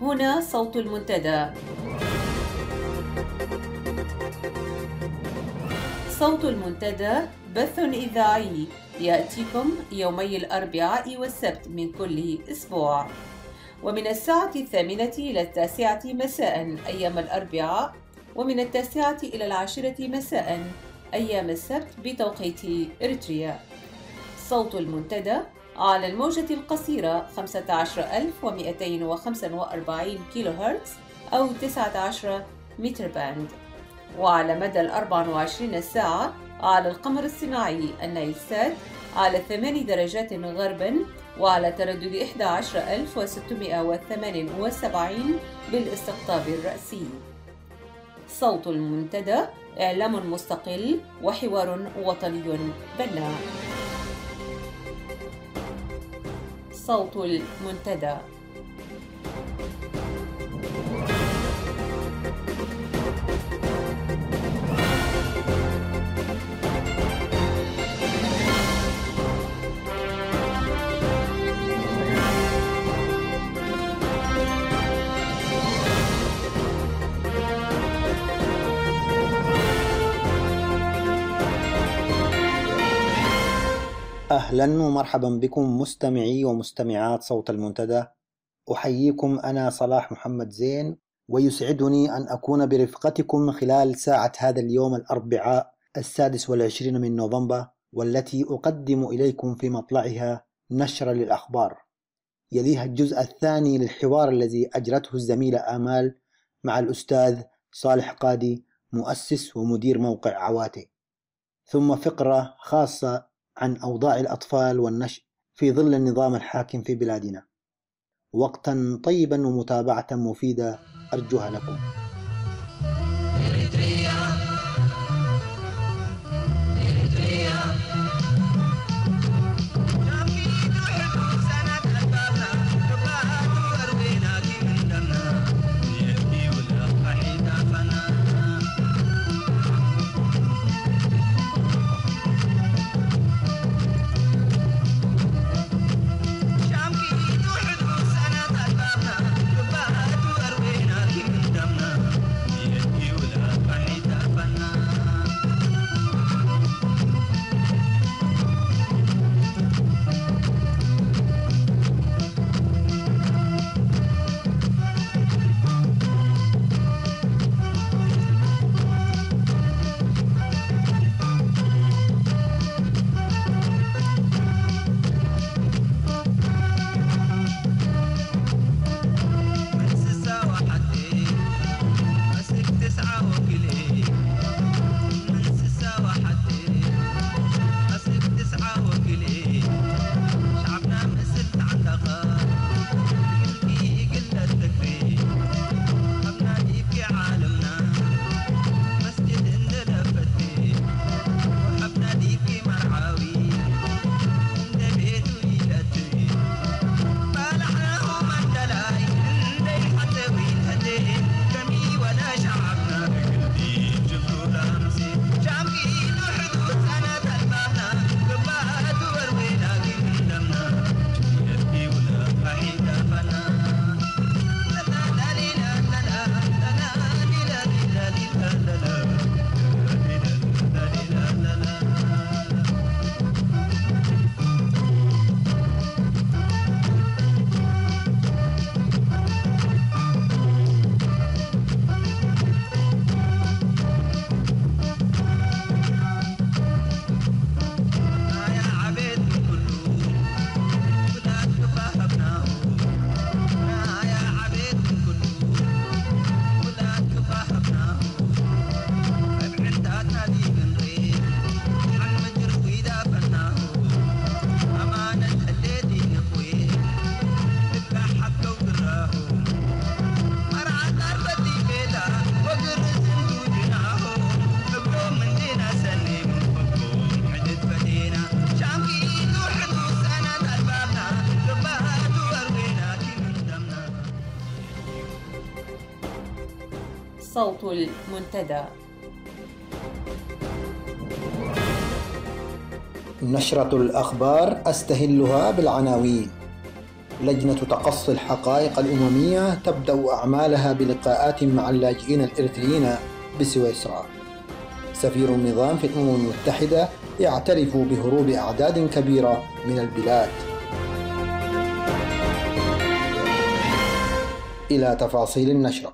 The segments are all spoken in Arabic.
هنا صوت المنتدى. صوت المنتدى بث إذاعي يأتيكم يومي الأربعاء والسبت من كل أسبوع، ومن الساعة 8 إلى 9 مساء أيام الأربعاء، ومن 9 إلى 10 مساء أيام السبت بتوقيت إريتريا. صوت المنتدى على الموجة القصيرة 15245 كيلو هرتز أو 19 متر باند، وعلى مدى 24 ساعة على القمر الصناعي النايلسات على 8 درجات غرباً، وعلى تردد 11678 بالاستقطاب الرأسي. صوت المنتدى إعلام مستقل وحوار وطني بناء. صوت المنتدى. أهلا ومرحبا بكم مستمعي ومستمعات صوت المنتدى. أحييكم، أنا صلاح محمد زين، ويسعدني أن أكون برفقتكم خلال ساعة هذا اليوم الأربعاء 26 من نوفمبر، والتي أقدم إليكم في مطلعها نشرة للأخبار، يليها الجزء الثاني للحوار الذي أجرته الزميلة آمال مع الأستاذ صالح قادي مؤسس ومدير موقع عواتي، ثم فقرة خاصة عن أوضاع الأطفال والنشء في ظل النظام الحاكم في بلادنا. وقتا طيبا ومتابعة مفيدة أرجوها لكم. صوت المنتدى. نشرة الأخبار أستهلها بالعناوين. لجنة تقصي الحقائق الأممية تبدأ أعمالها بلقاءات مع اللاجئين الإريتريين بسويسرا. سفير النظام في الأمم المتحدة يعترف بهروب أعداد كبيرة من البلاد. إلى تفاصيل النشرة.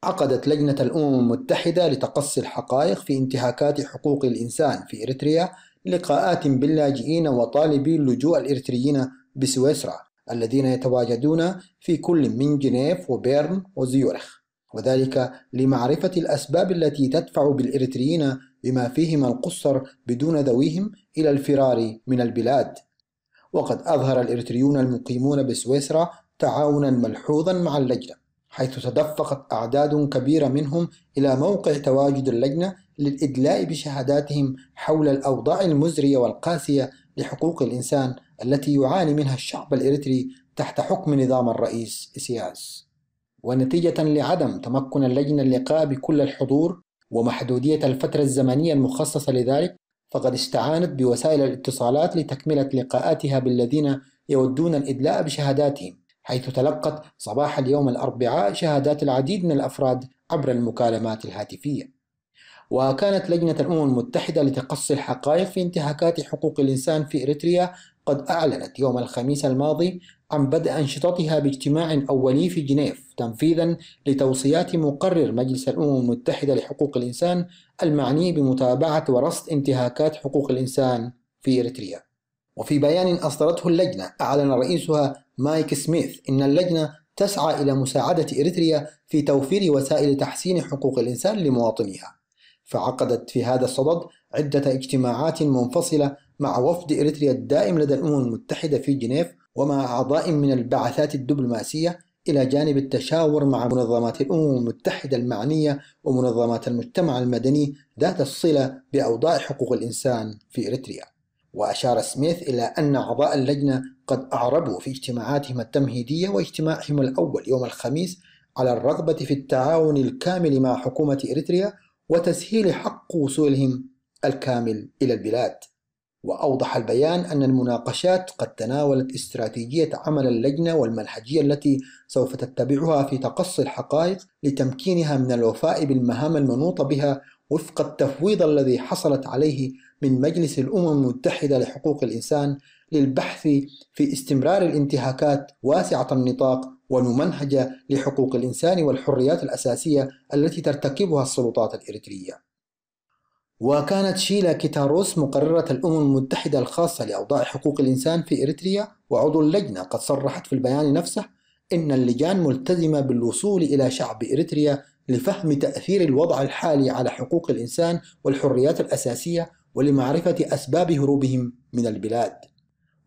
عقدت لجنة الأمم المتحدة لتقصي الحقائق في انتهاكات حقوق الإنسان في إريتريا لقاءات باللاجئين وطالبي اللجوء الإريتريين بسويسرا الذين يتواجدون في كل من جنيف وبيرن وزيورخ، وذلك لمعرفة الأسباب التي تدفع بالإريتريين بما فيهم القُصّر بدون ذويهم إلى الفرار من البلاد. وقد أظهر الإريتريون المقيمون بسويسرا تعاونا ملحوظا مع اللجنة، حيث تدفقت أعداد كبيرة منهم إلى موقع تواجد اللجنة للإدلاء بشهاداتهم حول الأوضاع المزرية والقاسية لحقوق الإنسان التي يعاني منها الشعب الإريتري تحت حكم نظام الرئيس إسياس. ونتيجة لعدم تمكن اللجنة اللقاء بكل الحضور ومحدودية الفترة الزمنية المخصصة لذلك، فقد استعانت بوسائل الاتصالات لتكملة لقاءاتها بالذين يودون الإدلاء بشهاداتهم، حيث تلقت صباح اليوم الأربعاء شهادات العديد من الأفراد عبر المكالمات الهاتفية. وكانت لجنة الأمم المتحدة لتقصي الحقائق في انتهاكات حقوق الإنسان في إريتريا قد أعلنت يوم الخميس الماضي عن بدء أنشطتها باجتماع أولي في جنيف تنفيذا لتوصيات مقرر مجلس الأمم المتحدة لحقوق الإنسان المعني بمتابعة ورصد انتهاكات حقوق الإنسان في إريتريا. وفي بيان أصدرته اللجنة أعلن رئيسها مايك سميث إن اللجنة تسعى إلى مساعدة إريتريا في توفير وسائل تحسين حقوق الإنسان لمواطنيها، فعقدت في هذا الصدد عدة اجتماعات منفصلة مع وفد إريتريا الدائم لدى الأمم المتحدة في جنيف ومع أعضاء من البعثات الدبلوماسية، إلى جانب التشاور مع منظمات الأمم المتحدة المعنية ومنظمات المجتمع المدني ذات الصلة بأوضاع حقوق الإنسان في إريتريا. وأشار سميث إلى أن أعضاء اللجنة قد أعربوا في اجتماعاتهم التمهيدية واجتماعهم الأول يوم الخميس على الرغبة في التعاون الكامل مع حكومة إريتريا وتسهيل حق وصولهم الكامل إلى البلاد. وأوضح البيان أن المناقشات قد تناولت استراتيجية عمل اللجنة والمنهجية التي سوف تتبعها في تقصي الحقائق لتمكينها من الوفاء بالمهام المنوطة بها وفق التفويض الذي حصلت عليه من مجلس الأمم المتحدة لحقوق الإنسان للبحث في استمرار الانتهاكات واسعة النطاق والممنهجة لحقوق الإنسان والحريات الأساسية التي ترتكبها السلطات الإريترية. وكانت شيلا كيتاروس مقررة الأمم المتحدة الخاصة لأوضاع حقوق الإنسان في إريتريا وعضو اللجنة قد صرحت في البيان نفسه إن اللجان ملتزمة بالوصول إلى شعب إريتريا لفهم تأثير الوضع الحالي على حقوق الإنسان والحريات الأساسية ولمعرفة أسباب هروبهم من البلاد.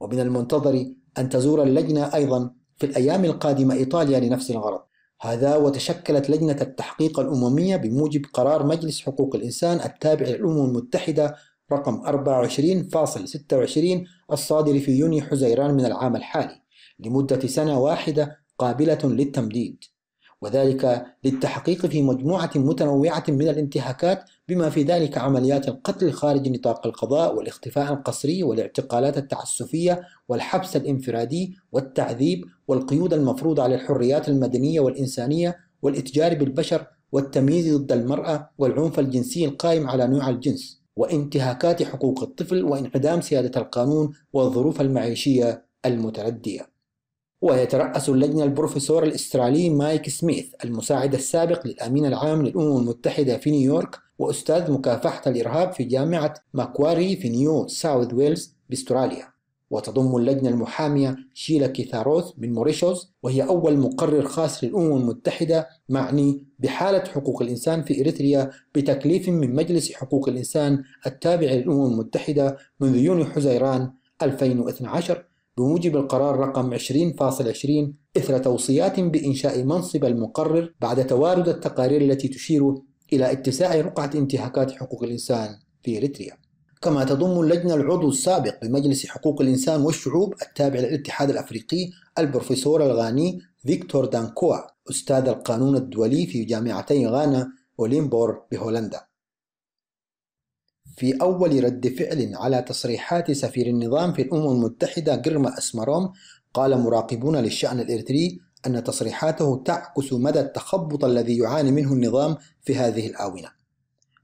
ومن المنتظر أن تزور اللجنة أيضا في الأيام القادمة إيطاليا لنفس الغرض. هذا وتشكلت لجنة التحقيق الأممية بموجب قرار مجلس حقوق الإنسان التابع للأمم المتحدة رقم 24.26 الصادر في يونيو حزيران من العام الحالي لمدة سنة واحدة قابلة للتمديد، وذلك للتحقيق في مجموعة متنوعة من الانتهاكات بما في ذلك عمليات القتل خارج نطاق القضاء والاختفاء القسري والاعتقالات التعسفية والحبس الانفرادي والتعذيب والقيود المفروضة على الحريات المدنية والإنسانية والإتجار بالبشر والتمييز ضد المرأة والعنف الجنسي القائم على نوع الجنس وانتهاكات حقوق الطفل وانعدام سيادة القانون والظروف المعيشية المتردية. ويترأس اللجنة البروفيسور الأسترالي مايك سميث المساعد السابق للأمين العام للأمم المتحدة في نيويورك وأستاذ مكافحة الإرهاب في جامعة ماكواري في نيو ساوث ويلز باستراليا. وتضم اللجنة المحامية شيلا كيتاروس من موريشيوس، وهي أول مقرر خاص للأمم المتحدة معني بحالة حقوق الإنسان في إريتريا بتكليف من مجلس حقوق الإنسان التابع للأمم المتحدة منذ يونيو حزيران 2012 بموجب القرار رقم 20.20 إثر توصيات بإنشاء منصب المقرر بعد توارد التقارير التي تشير إلى اتساع رقعة انتهاكات حقوق الإنسان في إريتريا. كما تضم اللجنة العضو السابق بمجلس حقوق الإنسان والشعوب التابع للاتحاد الأفريقي البروفيسور الغاني فيكتور دانكوا أستاذ القانون الدولي في جامعتي غانا وليمبور بهولندا. في أول رد فعل على تصريحات سفير النظام في الأمم المتحدة جيرما أسمروم قال مراقبون للشأن الإريتري أن تصريحاته تعكس مدى التخبط الذي يعاني منه النظام في هذه الآونة،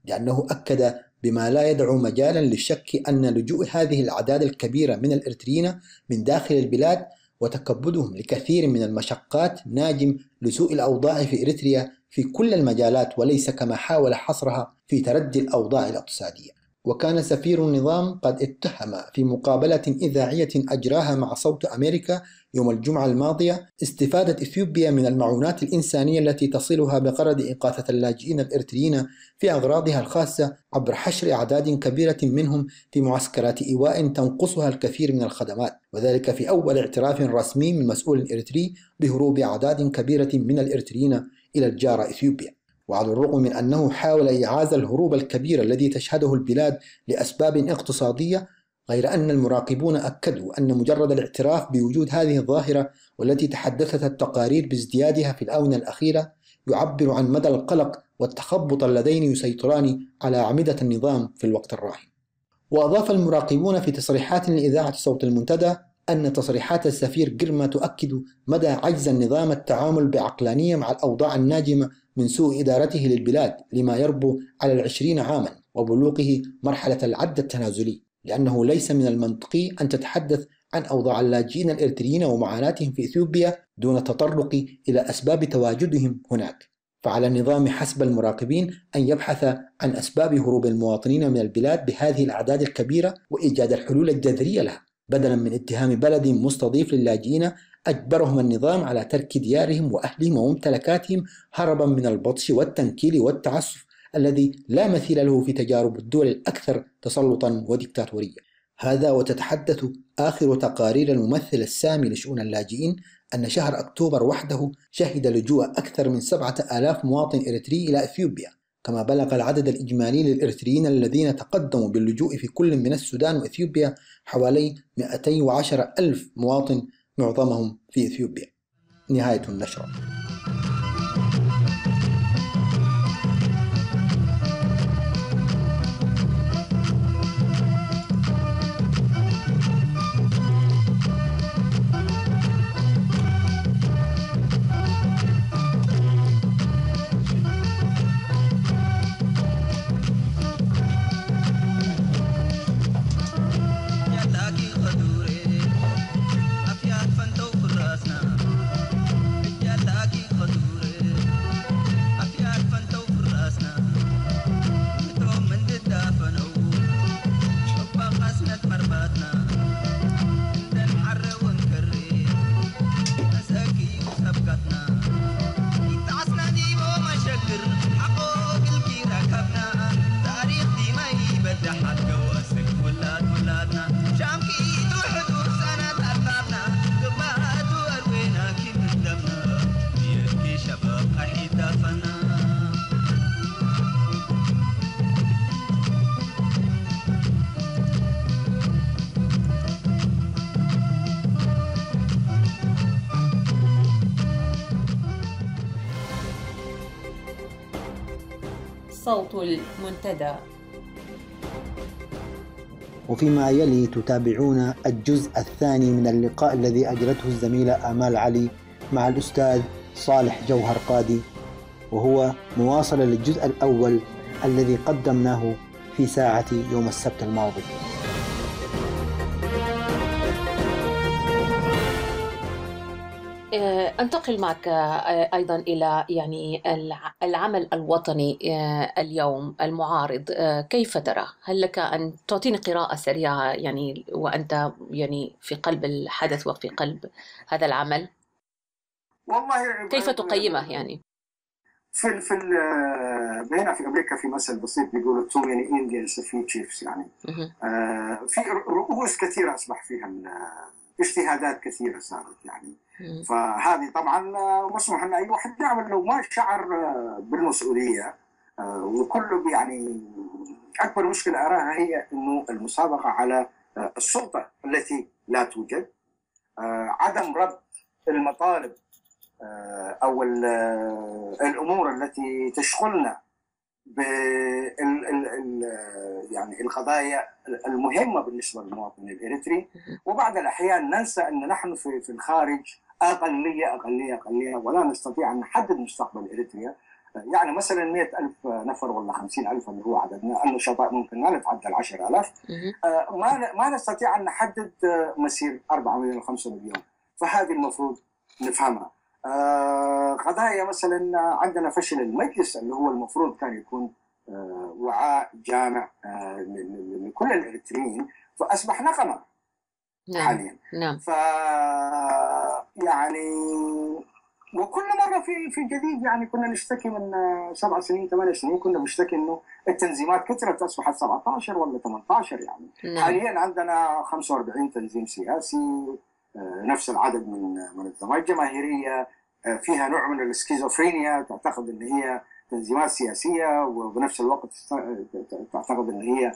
لأنه أكد بما لا يدع مجالا للشك أن لجوء هذه الأعداد الكبيرة من الإريتريين من داخل البلاد وتكبدهم لكثير من المشقات ناجم لسوء الأوضاع في إريتريا في كل المجالات، وليس كما حاول حصرها في تردي الأوضاع الاقتصادية. وكان سفير النظام قد اتهم في مقابلة إذاعية أجراها مع صوت أمريكا يوم الجمعة الماضية استفادة إثيوبيا من المعونات الإنسانية التي تصلها بغرض إغاثة اللاجئين الإريتريين في أغراضها الخاصة عبر حشر أعداد كبيرة منهم في معسكرات إيواء تنقصها الكثير من الخدمات، وذلك في أول اعتراف رسمي من مسؤول إريتري بهروب أعداد كبيرة من الإريتريين إلى الجارة إثيوبيا. وعلى الرغم من أنه حاول إعاز الهروب الكبير الذي تشهده البلاد لأسباب اقتصادية، غير أن المراقبون أكدوا أن مجرد الاعتراف بوجود هذه الظاهرة والتي تحدثت التقارير بازديادها في الآونة الأخيرة يعبر عن مدى القلق والتخبط اللذين يسيطران على أعمدة النظام في الوقت الراهن. وأضاف المراقبون في تصريحات لإذاعة صوت المنتدى أن تصريحات السفير جرما تؤكد مدى عجز النظام التعامل بعقلانية مع الأوضاع الناجمة من سوء إدارته للبلاد لما يربو على 20 عاما وبلوغه مرحلة العد التنازلي، لأنه ليس من المنطقي أن تتحدث عن أوضاع اللاجئين الإريتريين ومعاناتهم في إثيوبيا دون التطرق إلى أسباب تواجدهم هناك. فعلى النظام حسب المراقبين أن يبحث عن أسباب هروب المواطنين من البلاد بهذه الأعداد الكبيرة وإيجاد الحلول الجذرية لها، بدلا من اتهام بلد مستضيف للاجئين أجبرهم النظام على ترك ديارهم وأهلهم وممتلكاتهم هربا من البطش والتنكيل والتعسف الذي لا مثيل له في تجارب الدول الأكثر تسلطا وديكتاتورية. هذا وتتحدث آخر تقارير الممثل السامي لشؤون اللاجئين أن شهر أكتوبر وحده شهد لجوء أكثر من 7000 مواطن إريتري إلى إثيوبيا، كما بلغ العدد الإجمالي للإريتريين الذين تقدموا باللجوء في كل من السودان وإثيوبيا حوالي 210,000 مواطن، معظمهم في إثيوبيا. نهاية النشرة. صوت المنتدى. وفيما يلي تتابعون الجزء الثاني من اللقاء الذي أجرته الزميلة آمال علي مع الأستاذ صالح جوهر قادي، وهو مواصلة للجزء الأول الذي قدمناه في ساعة يوم السبت الماضي. أنتقل معك أيضا إلى العمل الوطني اليوم المعارض، كيف ترى؟ هل لك أن تعطيني قراءة سريعة وأنت في قلب الحدث وفي قلب هذا العمل؟ والله كيف تقيمه في هنا في أمريكا في مثل بسيط بيقولوا too many Indians a few chiefs، في رؤوس كثيرة أصبح فيها اجتهادات كثيرة صارت فهذه طبعا مسموح أن أي واحد يعمل لو ما شعر بالمسؤولية، وكله أكبر مشكلة أراها هي إنه المسابقة على السلطة التي لا توجد، عدم ربط المطالب أو الأمور التي تشغلنا يعني القضايا المهمة بالنسبة للمواطن الإريتري. وبعض الأحيان ننسى أن نحن في الخارج أقلية ولا نستطيع أن نحدد مستقبل إريتريا. يعني مثلا 100,000 نفر ولا 50,000 اللي هو عددنا، النشطاء ممكن لا نتعدى 10,000. ما نستطيع أن نحدد مسير 4 مليون و 5 مليون. فهذه المفروض نفهمها. قضايا مثلا عندنا فشل المجلس اللي هو المفروض كان يكون وعاء جامع لكل الإريتريين، فأصبح نقمة حاليا. نعم. يعني وكل مرة في جديد، يعني كنا نشتكي من 7 سنين 8 سنين كنا نشتكي انه التنظيمات كثرت، اصبحت 17 ولا 18 يعني. نعم. حاليا عندنا 45 تنظيم سياسي، نفس العدد من منظمات جماهيرية، فيها نوع من السكيزوفرينيا، تعتقد ان هي تنظيمات سياسية وبنفس الوقت تعتقد ان هي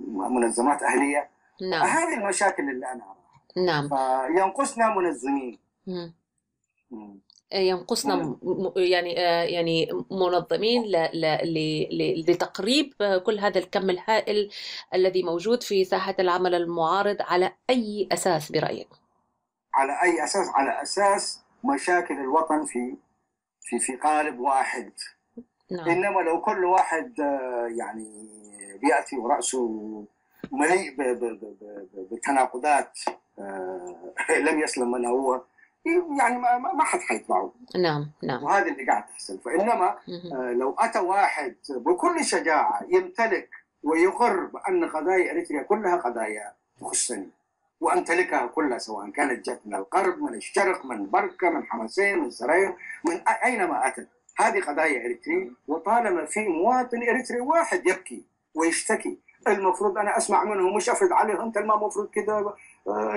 منظمات أهلية. نعم. هذه المشاكل اللي أنا أراها. نعم. فينقصنا منظمين. ينقصنا يعني منظمين لتقريب كل هذا الكم الهائل الذي موجود في ساحة العمل المعارض. على أي أساس برأيك؟ على أي أساس؟ على أساس مشاكل الوطن في قالب واحد. نعم. إنما لو كل واحد يعني بيأتي ورأسه مليء بتناقضات لم يسلم من هو، يعني ما حد حيتبعه. نعم. نعم. وهذا اللي قاعد تحصل. فإنما لو أتى واحد بكل شجاعة يمتلك ويقر بأن قضايا إريتريا كلها قضايا تخصني وأمتلكها كلها، سواء كانت جت من الغرب، من الشرق، من بركة، من حماسين، من سرايا، من أينما أتت، هذه قضايا إريتريا. وطالما في مواطن إريتري واحد يبكي ويشتكي، المفروض أنا أسمع منه، مش أفرض عليه أنت ما مفروض كذا،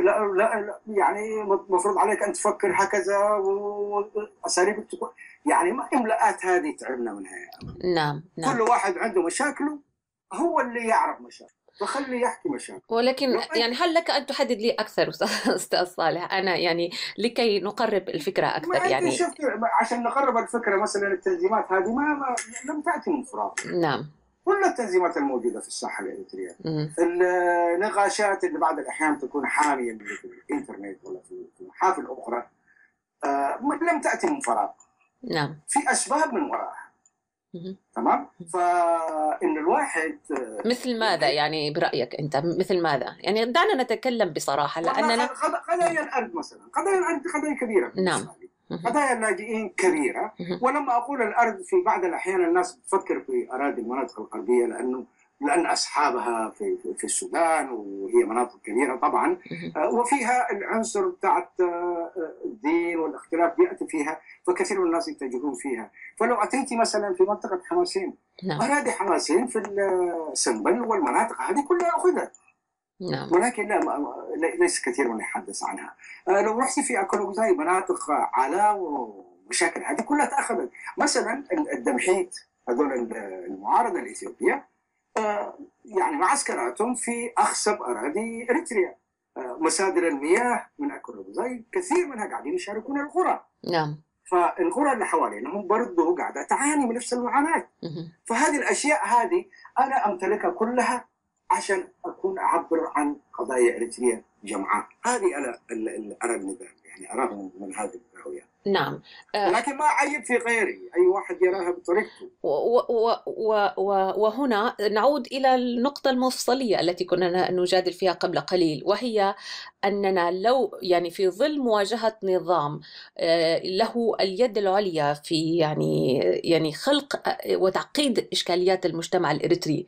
لا يعني مفروض عليك أن تفكر هكذا وأساليبك تكون، يعني ما إملاءات هذه تعبنا منها يعني. نعم. كل واحد عنده مشاكله، هو اللي يعرف مشاكله، فخلي يحكي مشاكله. ولكن يعني هل لك أن تحدد لي أكثر أستاذ صالح، أنا يعني لكي نقرب الفكرة أكثر؟ يعني شفت عشان نقرب الفكرة، مثلا التنظيمات هذه ما لم تأتي من فراغ. نعم. كل التنظيمات الموجودة في الساحة الإريترية، النقاشات اللي بعض الأحيان تكون حامية في الإنترنت ولا في محافل أخرى لم تأتي من فراغ. نعم. في أسباب من وراءها. تمام. فإن الواحد مثل ماذا يعني برأيك أنت؟ مثل ماذا يعني؟ دعنا نتكلم بصراحة، لأننا قضايا الأرض مثلا، قضايا الأرض قضايا كبيرة. نعم. قضايا اللاجئين كبيرة. ولما أقول الأرض، في بعض الأحيان الناس تفكر في أراضي المناطق الغربية، لأن أصحابها في السودان، وهي مناطق كبيرة طبعا، وفيها العنصر بتاع الدين والاختلاف بيأتي فيها، فكثير من الناس يتجهون فيها. فلو أتيتي مثلا في منطقة حماسين، أراضي حماسين في السنبل والمناطق هذه كلها أخذت. نعم. ولكن ليس كثير من يحدث عنها. لو رحتي في أكولوغزاي، مناطق علاء ومشاكل هذه كلها تأخذت. مثلا الدمحيت، هذول المعارضة الإثيوبية، يعني معسكراتهم في أخصب أراضي إريتريا. مصادر المياه من أكولوغزاي كثير منها قاعدين يشاركون القرى. نعم. فالقرى اللي حوالينهم برضو قاعدة تعاني من نفس المعاناة. فهذه الأشياء هذه أنا أمتلكها كلها عشان أكون أعبر عن قضايا إريتريا جمعاء. هذه أنا أرى النظام، يعني أراه من هذه الزاوية. نعم. لكن ما أعيب في غيري، أي واحد يراها بطريقته. وهنا نعود إلى النقطة المفصلية التي كنا نجادل فيها قبل قليل، وهي أننا لو يعني في ظل مواجهة نظام له اليد العليا في يعني خلق وتعقيد إشكاليات المجتمع الإريتري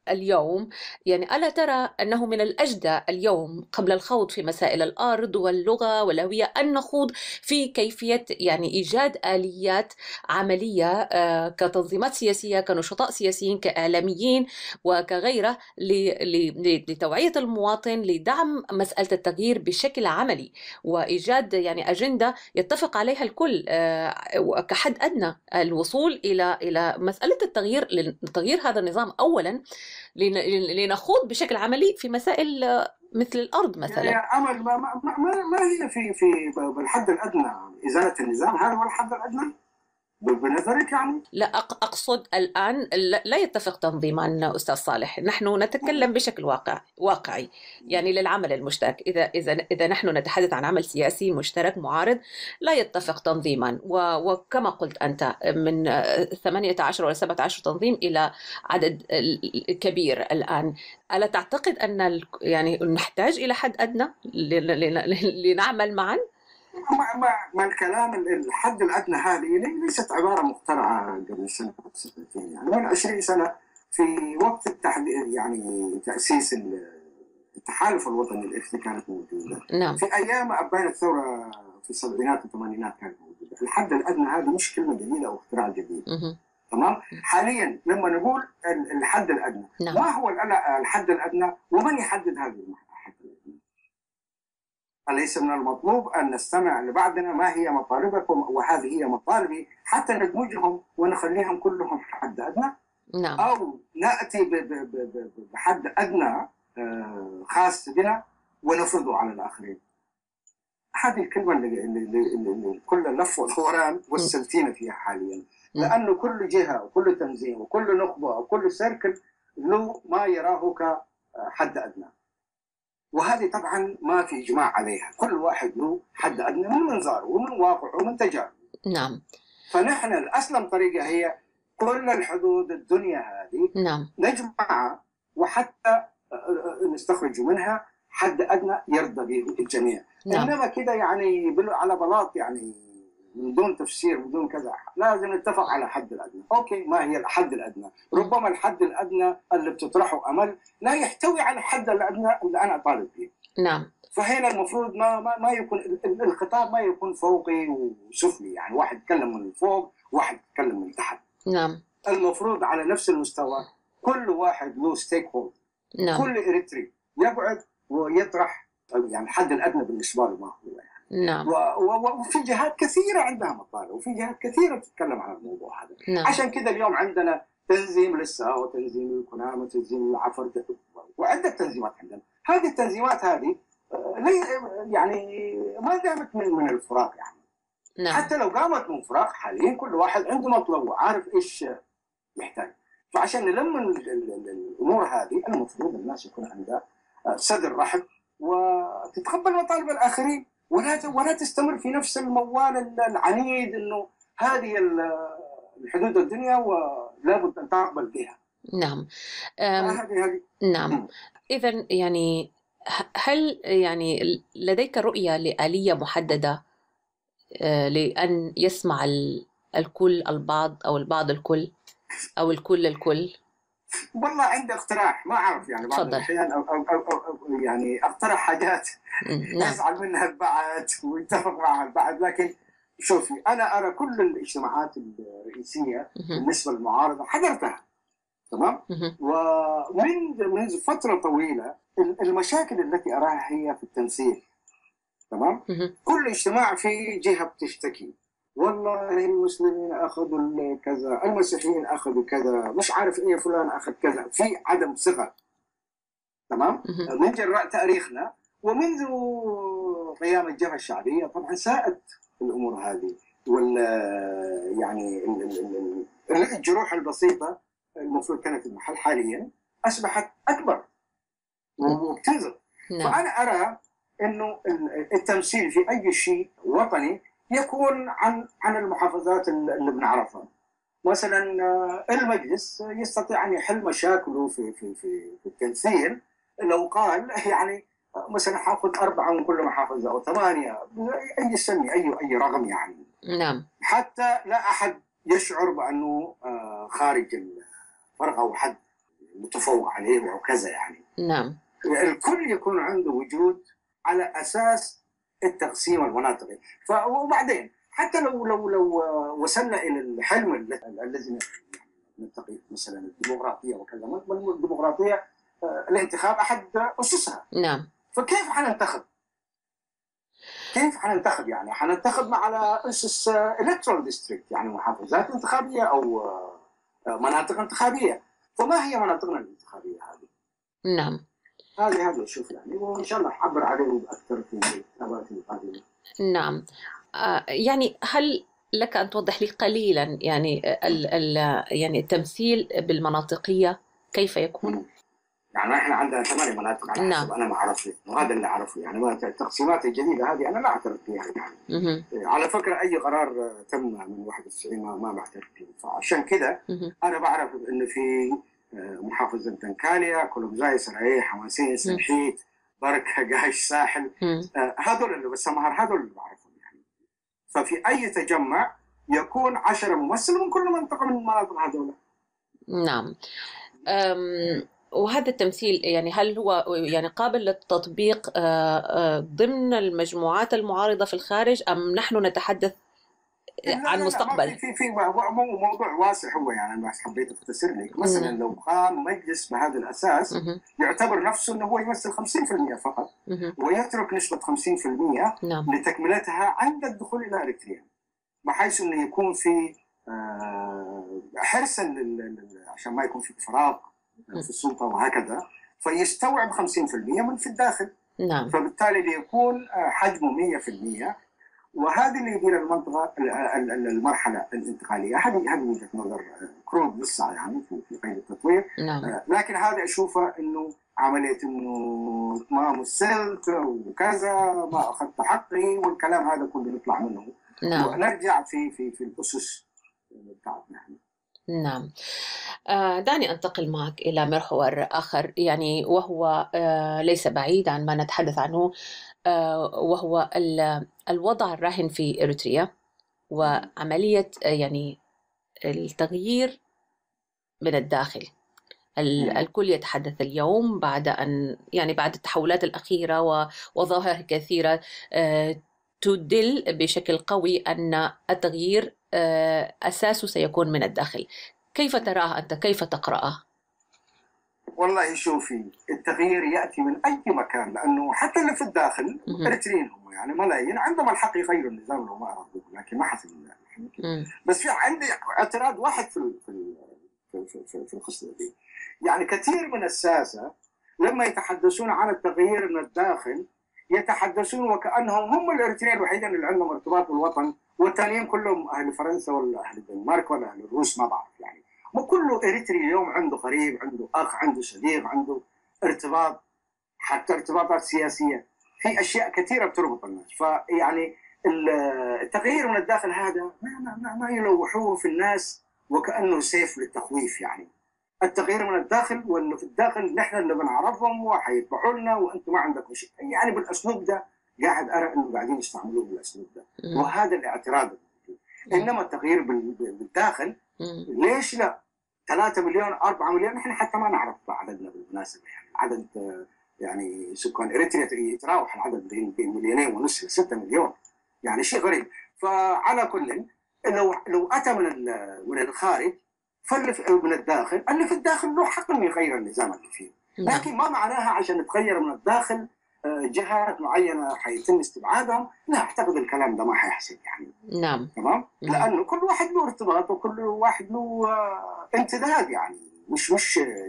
اليوم، يعني ألا ترى أنه من الأجدى اليوم قبل الخوض في مسائل الأرض واللغة والهوية أن نخوض في كيفية يعني إيجاد آليات عملية كتنظيمات سياسية، كنشطاء سياسيين، كإعلاميين وكغيره، لتوعية المواطن، لدعم مسألة التغيير بشكل عملي، وإيجاد يعني أجندة يتفق عليها الكل كحد أدنى، الوصول إلى مسألة تغيير هذا النظام أولا، لنخوض بشكل عملي في مسائل مثل الأرض مثلا. يعني عمل ما هي في بالحد الأدنى إزالة النظام، هذا هو الحد الأدنى. بنظرك يعني؟ لا، أقصد الآن لا يتفق تنظيما أستاذ صالح، نحن نتكلم بشكل واقعي، يعني للعمل المشترك. إذا نحن نتحدث عن عمل سياسي مشترك معارض لا يتفق تنظيما، وكما قلت أنت من 18 ولا 17 تنظيم إلى عدد كبير الآن. ألا تعتقد أن يعني نحتاج إلى حد أدنى لنعمل معا؟ مع الكلام الحد الأدنى هذه ليست عبارة مخترعة قبل سنة أو سنتين، يعني من 20 سنة في وقت يعني تأسيس التحالف الوطني الإخواني كانت موجودة. نعم. في أيام أبان الثورة في السبعينات والثمانينات كانت موجودة. الحد الأدنى هذه مش كلمة جديدة أو اختراع جديد. تمام. حاليا لما نقول الحد الأدنى، نعم. ما هو الحد الأدنى ومن يحدد هذه الحد الأدنى؟ أليس من المطلوب أن نستمع لبعضنا ما هي مطالبكم وهذه هي مطالبي حتى ندمجهم ونخليهم كلهم حد أدنى؟ نعم. أو نأتي بحد أدنى خاص بنا ونفرضه على الآخرين. هذه الكلمة اللي كل لف ودوران وسلتينا فيها حاليا، لأنه كل جهة وكل تنظيم وكل نخبة وكل سيركل له ما يراه كحد أدنى، وهذه طبعا ما في إجماع عليها. كل واحد له حد أدنى من منظاره ومن واقعه ومن تجاربه. نعم. فنحن الأسلم طريقة هي كل الحدود الدنيا هذه نعم. نجمعها وحتى نستخرج منها حد أدنى يرضى به الجميع. نعم. إنما كده يعني على بلاط، يعني من دون تفسير من دون كذا، لازم نتفق على حد الأدنى. أوكي، ما هي الحد الأدنى؟ ربما الحد الأدنى اللي بتطرحه أمل لا يحتوي على الحد الأدنى اللي أنا طالب فيه. نعم. فهنا المفروض ما يكون الخطاب ما يكون فوقي وسفلي، يعني واحد يتكلم من فوق وواحد يتكلم من تحت. نعم. المفروض على نفس المستوى، كل واحد له ستيك هولد. نعم. كل إريتري يقعد ويطرح يعني الحد الأدنى بالنسبة له ما هو يعني. نعم. وفي جهات كثيرة عندها مطالب وفي جهات كثيرة تتكلم عن الموضوع هذا. نعم. عشان كده اليوم عندنا تنظيم للساء وتنظيم الكنامة وتنظيم العفر وعدة تنظيمات عندنا. هذه التنظيمات هذه يعني ما قامت من الفراغ يعني. نعم. حتى لو قامت من فراغ حاليا كل واحد عنده مطلب وعارف ايش يحتاج. فعشان نلم الامور هذه المفروض الناس يكون عندها صدر رحب وتتقبل مطالب الاخرين، ولا تستمر في نفس الموال العنيد انه هذه الحدود الدنيا ولابد ان تقبل بها. نعم. هذه نعم. إذن يعني هل يعني لديك رؤية لآلية محددة لأن يسمع الكل البعض أو البعض الكل أو الكل الكل؟ والله عندي اقتراح، ما أعرف يعني بعض الأحيان أو يعني أقترح حاجات يزعل منها البعض ويتفق معها البعض، لكن شوفي أنا أرى كل الاجتماعات الرئيسية بالنسبة للمعارضة حضرتها، تمام؟ ومنذ فترة طويلة المشاكل التي أراها هي في التمثيل، تمام؟ كل اجتماع في جهة بتشتكي، والله المسلمين أخذوا كذا، المسيحيين أخذوا كذا، مش عارف إيه فلان أخذ كذا، في عدم ثقة، تمام؟ من جراء تاريخنا ومنذ قيام الجبهة الشعبية طبعا ساءت الأمور هذه، يعني الجروح البسيطة المفروض كانت في المحل حاليا أصبحت أكبر وبتنزل. فأنا أرى إنه التمثيل في أي شيء وطني يكون عن المحافظات اللي بنعرفها. مثلا المجلس يستطيع أن يحل مشاكله في التمثيل لو قال يعني مثلا حاخذ 4 من كل محافظة أو 8، أي سمي أي رقم يعني. نعم. حتى لا أحد يشعر بأنه خارج الفرقة أو حد متفوق عليه أو كذا يعني. نعم. الكل يكون عنده وجود على أساس التقسيم المناطقي. وبعدين حتى لو وصلنا إلى الحلم الذي نتقي مثلا الديمقراطية وكذا، الديمقراطية الانتخاب أحد أسسها. نعم. فكيف حننتخب؟ يعني حننتخب على أسس electoral district، يعني محافظات انتخابية أو مناطق انتخابية. فما هي مناطقنا الانتخابية هذه؟ نعم. هذا شوف يعني، وإن شاء الله حعبر عليه أكثر في النبات القادمة. نعم. يعني هل لك أن توضح لي قليلا يعني يعني التمثيل بالمناطقية كيف يكون؟ يعني احنا عندنا 8 مناطق على حسب انا ما اعرفه، وهذا اللي اعرفه يعني. التقسيمات الجديده هذه انا لا اعترف فيها يعني. على فكره اي قرار تم من 91 ما بعترف فيه، فعشان كده انا بعرف انه في محافظه دنكاليا، كولوبزاي، سرايا، حماسين، سنحيت، بركه، قايش، ساحل، هذول اللي بالسمهر هذول اللي بعرفهم يعني. ففي اي تجمع يكون 10 ممثل من كل منطقه من المناطق هذول. نعم. وهذا التمثيل يعني هل هو يعني قابل للتطبيق ضمن المجموعات المعارضة في الخارج، أم نحن نتحدث عن مستقبل؟ لا في موضوع واسع هو يعني. أنا حبيت أختصر لك. مثلا لو قام مجلس بهذا الأساس يعتبر نفسه أنه هو يمثل 50% فقط، ويترك نسبة 50% لتكملتها عند الدخول إلى أريتريا، بحيث أنه يكون في حرصا عشان ما يكون في فراغ في السلطة وهكذا، فيستوعب 50% من في الداخل. نعم. فبالتالي ليكون حجمه 100%، وهذه اللي يدير المنطقة المرحلة الانتقالية. هذه وجهة نظر كروب لسه يعني في قيد التطوير. نعم. لكن هذا أشوفه إنه عملية إنه ما مثلت وكذا، ما أخذت حقي والكلام هذا كله يطلع منه. نعم. ونرجع في الأسس بتاعتنا. نعم. دعني أنتقل معك إلى محور آخر يعني، وهو ليس بعيد عن ما نتحدث عنه، وهو الوضع الراهن في إريتريا وعملية يعني التغيير من الداخل. الكل يتحدث اليوم بعد التحولات الأخيرة وظواهر كثيرة تدل بشكل قوي أن التغيير أساسه سيكون من الداخل. كيف تراه أنت؟ كيف تقرأه؟ والله شوفي، التغيير يأتي من أي مكان، لأنه حتى اللي في الداخل إريتريين هم يعني ملايين عندهم الحق يغيروا النظام لو ما أرادوه، لكن ما حصل. بس في عندي اعتراض واحد في القصة دي. يعني كثير من الساسة لما يتحدثون عن التغيير من الداخل يتحدثون وكأنهم هم الإريتريين الوحيدين اللي عندهم ارتباط بالوطن، والتانيين كلهم أهل فرنسا ولا أهل الدنمارك ولا أهل الروس، ما بعرف يعني. مو كله إريتري اليوم عنده قريب، عنده أخ، عنده صديق، عنده ارتباط، حتى ارتباطات سياسية. في أشياء كثيرة بتربط الناس. فيعني التغيير من الداخل هذا ما يلوحوه في الناس وكأنه سيف للتخويف يعني. التغيير من الداخل، واللي في الداخل نحن اللي بنعرفهم وحيتبعوا لنا وأنتم ما عندكم شيء يعني. بالأسلوب ده قاعد أرى إنه قاعدين يستعملوه بالأسلوب ده، وهذا الاعتراض. إنما التغيير بالداخل ليش لا؟ 3 مليون 4 مليون، نحن حتى ما نعرف عددنا بالمناسبة يعني. عدد يعني سكان إريتريا يتراوح العدد بين 2.5 ل 6 مليون يعني، شيء غريب. فعلى كل لو أتى من الخارج، فاللي من الداخل، اللي في الداخل له حق انه يغير النظام اللي فيه، لكن ما معناها عشان تغير من الداخل جهات معينه حيتم استبعادهم. لا اعتقد الكلام ده ما حيحصل يعني. نعم. تمام. لانه كل واحد له ارتباط وكل واحد له امتداد يعني، مش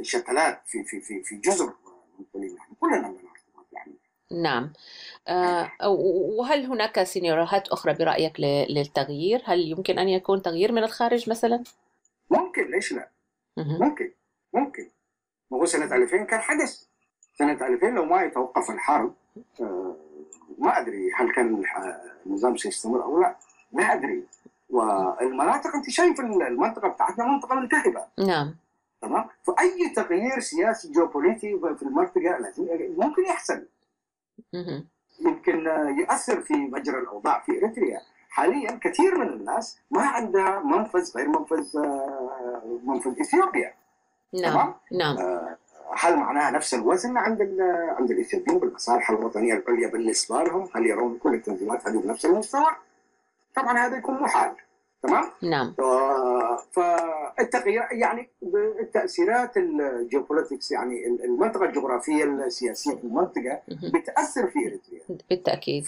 شتلات في جزر يعني. كلنا لنا ارتباط يعني. نعم. وهل هناك سيناريوهات أخرى برأيك للتغيير؟ هل يمكن أن يكون تغيير من الخارج مثلا؟ ممكن، ليش لا؟ ممكن. وهو سنة 2000 كان حدث. سنة 2000 لو ما يتوقف الحرب، ما أدري هل كان النظام سيستمر أو لا، ما أدري. والمناطق أنت شايف المنطقة بتاعتنا منطقة ملتهبة. نعم. تمام. فأي تغيير سياسي جيوبوليتي في المنطقة ممكن يحصل. يمكن يؤثر في مجرى الأوضاع في إريتريا. حاليا كثير من الناس ما عندها منفذ غير منفذ إثيوبيا. نعم. نعم. هل معناها نفس الوزن عند الإثيوبيين بالمصالح الوطنية العليا بالنسبة لهم؟ هل يرون كل التنظيمات هذه بنفس المستوى؟ طبعا هذا يكون محال. تمام؟ نعم. فالتغيير يعني التأثيرات الجيوبوليتكس يعني المنطقة الجغرافية السياسية في المنطقة بتأثر في إريتريا بالتأكيد.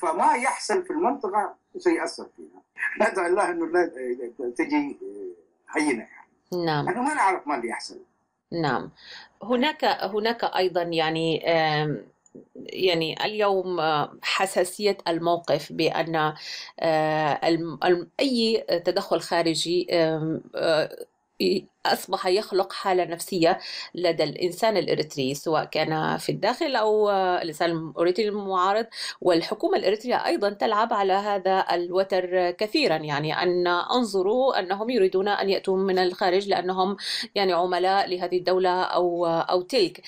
فما يحصل في المنطقة سيأثر فينا. ندعو الله إنه لا تجي هينة يعني. نعم. لأنه ما نعرف ما اللي يحصل. نعم. هناك أيضا يعني يعني اليوم حساسية الموقف بأن أي تدخل خارجي أصبح يخلق حالة نفسية لدى الإنسان الإريتري، سواء كان في الداخل أو الإنسان الإريتري المعارض. والحكومة الإريترية أيضا تلعب على هذا الوتر كثيرا، يعني أن أنظروا أنهم يريدون أن يأتوا من الخارج لأنهم يعني عملاء لهذه الدولة أو تلك.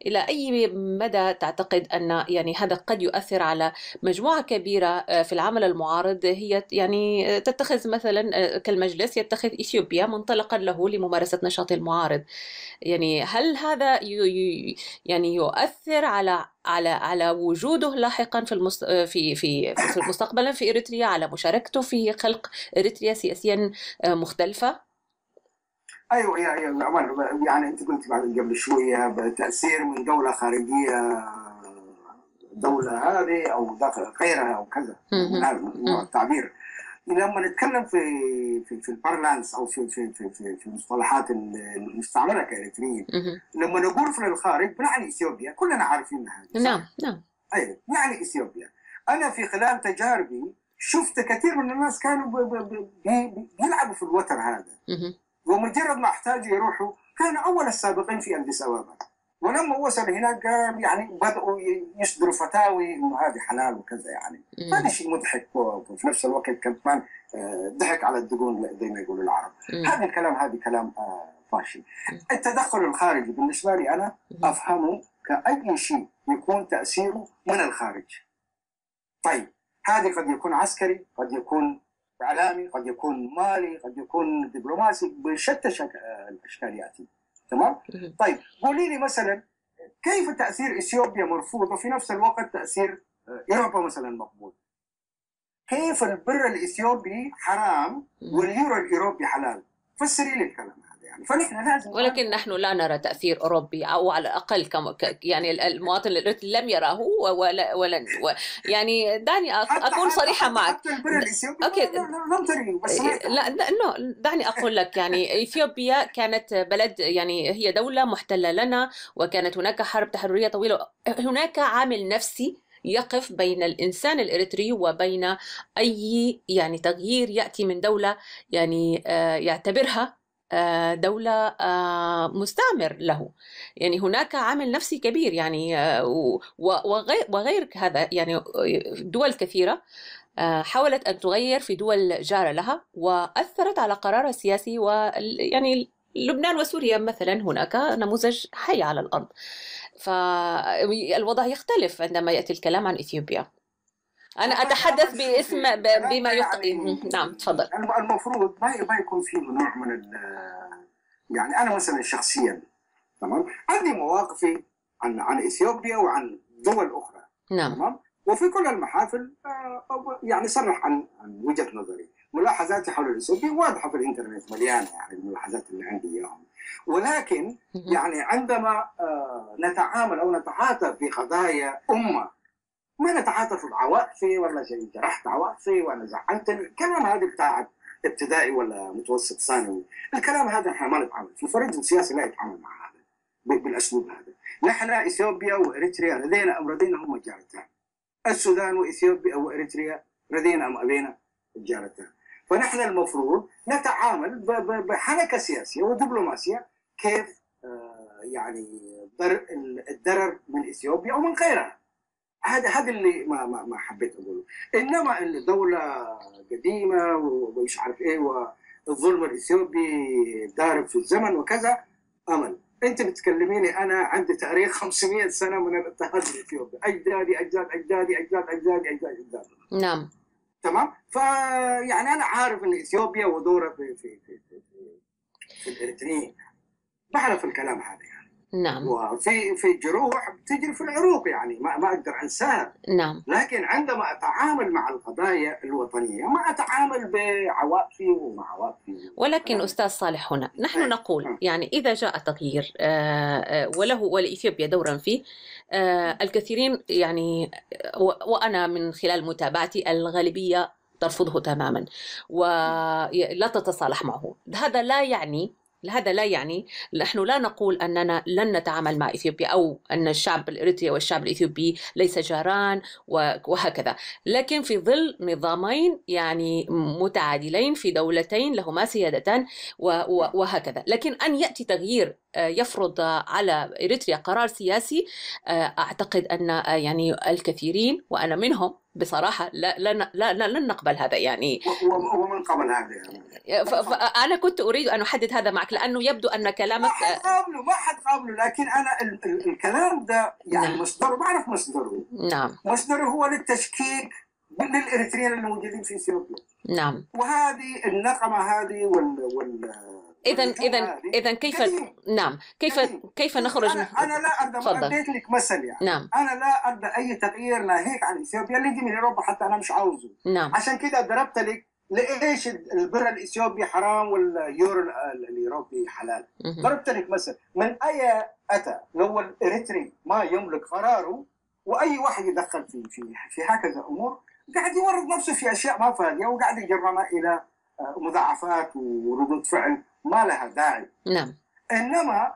إلى أي مدى تعتقد أن يعني هذا قد يؤثر على مجموعة كبيرة في العمل المعارض، هي يعني تتخذ مثلا كالمجلس يتخذ إثيوبيا منطلقا له لممارسة نشاط المعارض؟ يعني هل هذا يعني يؤثر على وجوده لاحقا في مستقبلا في إريتريا، على مشاركته في خلق إريتريا سياسيا مختلفة؟ ايوه يا عمر، يعني انت قلت بعد قبل شويه بتاثير من دوله خارجيه، دوله هذه او داخل غيرها او كذا، من التعبير. لما نتكلم في البارلانس او في المصطلحات المستعمله كاريتريين، لما نقول في الخارج بنعني اثيوبيا، كلنا عارفين هذا. نعم. ايوه يعني اثيوبيا. انا في خلال تجاربي شفت كثير من الناس كانوا بيلعبوا في الوتر هذا، ومجرد ما احتاجوا يروحوا كانوا اول السابقين في أديس أبابا، ولما وصل هناك يعني بدأوا يصدروا فتاوي انه هذه حلال وكذا. يعني هذا شيء مضحك، وفي نفس الوقت كمان ضحك على الدقون زي ما يقولوا العرب. هذا كلام فاشل. التدخل الخارجي بالنسبه لي انا افهمه كأي شيء يكون تأثيره من الخارج. طيب هذه قد يكون عسكري، قد يكون اعلامي، قد يكون مالي، قد يكون دبلوماسي، بشتى الاشكال ياتي. تمام؟ طيب قولي لي مثلا كيف تأثير إثيوبيا مرفوض وفي نفس الوقت تأثير أوروبا مثلا مقبول؟ كيف البر الإثيوبي حرام واليورو الأوروبي حلال؟ فسري لي الكلام هذا. يعني فنحن لازم، ولكن نحن لا نرى تأثير أوروبي، أو على الأقل يعني المواطن الإريتري لم يراه ولن يعني دعني أكون صريحة معك. حتى البر الإثيوبي لم تري، بس لا دعني أقول لك، يعني إثيوبيا كانت بلد، يعني هي دولة محتلة لنا، وكانت هناك حرب تحررية طويلة. هناك عامل نفسي يقف بين الإنسان الإريتري وبين أي يعني تغيير يأتي من دولة يعني يعتبرها دولة مستعمر له. يعني هناك عامل نفسي كبير، يعني وغير هذا، يعني دول كثيرة حاولت أن تغير في دول جارة لها وأثرت على قرارها السياسي، ويعني لبنان وسوريا مثلا هناك نموذج حي على الأرض. فالوضع يختلف عندما يأتي الكلام عن إثيوبيا. أنا أتحدث باسم بما نعم تفضل. المفروض ما يكون فيه نوع من يعني أنا مثلا شخصيا تمام عندي مواقفي عن إثيوبيا وعن دول أخرى. نعم. تمام. وفي كل المحافل يعني صرح عن وجهة نظري. ملاحظاتي حول الإثيوبي واضحة في الإنترنت، مليانة يعني الملاحظات اللي عندي إياهم. ولكن يعني عندما نتعامل أو نتعاطى في قضايا أمة، ما نتعاطى في عواطفي ولا شيء جرحت عواطفي وانا زعلتني، الكلام هذا بتاع ابتدائي ولا متوسط ثانوي، الكلام هذا احنا ما نتعامل في فريق السياسي، لا يتعامل مع هذا بالاسلوب هذا. نحن اثيوبيا واريتريا رضينا ام رضينا هم جارتان. السودان واثيوبيا واريتريا رضينا ام ابينا الجارتان. فنحن المفروض نتعامل بحنكه سياسيه ودبلوماسيه كيف يعني الضرر من اثيوبيا او من غيرها. هذا اللي ما حبيت اقوله. انما الدوله قديمه ومش عارف ايه والظلم الاثيوبي دارب في الزمن وكذا، امل انت بتكلميني انا عندي تاريخ 500 سنه من الاضطهاد الاثيوبي، اجدادي اجداد اجدادي اجداد اجدادي اجداد اجداد. نعم. تمام. فيعني انا عارف ان اثيوبيا ودورها في الاريتريين، بعرف الكلام هذا يعني. نعم. وفي جروح بتجري في العروق، يعني ما اقدر انساها. نعم. لكن عندما اتعامل مع القضايا الوطنيه ما اتعامل بعواطفي ومع عواطفي. ولكن استاذ صالح، هنا نحن نقول يعني اذا جاء تغيير وله ولإثيوبيا دورا فيه، الكثيرين يعني وانا من خلال متابعتي الغالبيه ترفضه تماما ولا تتصالح معه. هذا لا يعني هذا لا يعني نحن لا نقول أننا لن نتعامل مع إثيوبيا أو أن الشعب الإريتري والشعب الإثيوبي ليس جاران وهكذا، لكن في ظل نظامين يعني متعادلين في دولتين لهما سيادتان وهكذا. لكن أن يأتي تغيير يفرض على إريتريا قرار سياسي، أعتقد أن يعني الكثيرين وأنا منهم بصراحة لن نقبل هذا يعني. ومن قبل هذا يعني. فأنا كنت أريد أن أحدد هذا معك لأنه يبدو أن كلامك ما حد قابله، لكن أنا الكلام ده يعني نعم. مصدره بعرف مصدره. نعم. مصدره هو للتشكيك من الإريتريين الموجودين في إثيوبيا. نعم. وهذه النقمة هذه إذا كيف نعم كيف نخرج أنا لا أرضى. أديت لك مثل يعني. نعم. أنا لا أرضى أي تغيير ناهيك عن إثيوبيا اللي يجي من أوروبا حتى أنا مش عاوزه. نعم. عشان كده ضربت لك ليش البر الإثيوبي حرام واليورو الأوروبي حلال. ضربت لك مثل من أي أتى لو الإريتري ما يملك قراره وأي واحد يدخل في هكذا أمور قاعد يورط نفسه في أشياء ما فاضية وقاعد يجرنا إلى مضاعفات وردود فعل ما لها داعي. نعم. إنما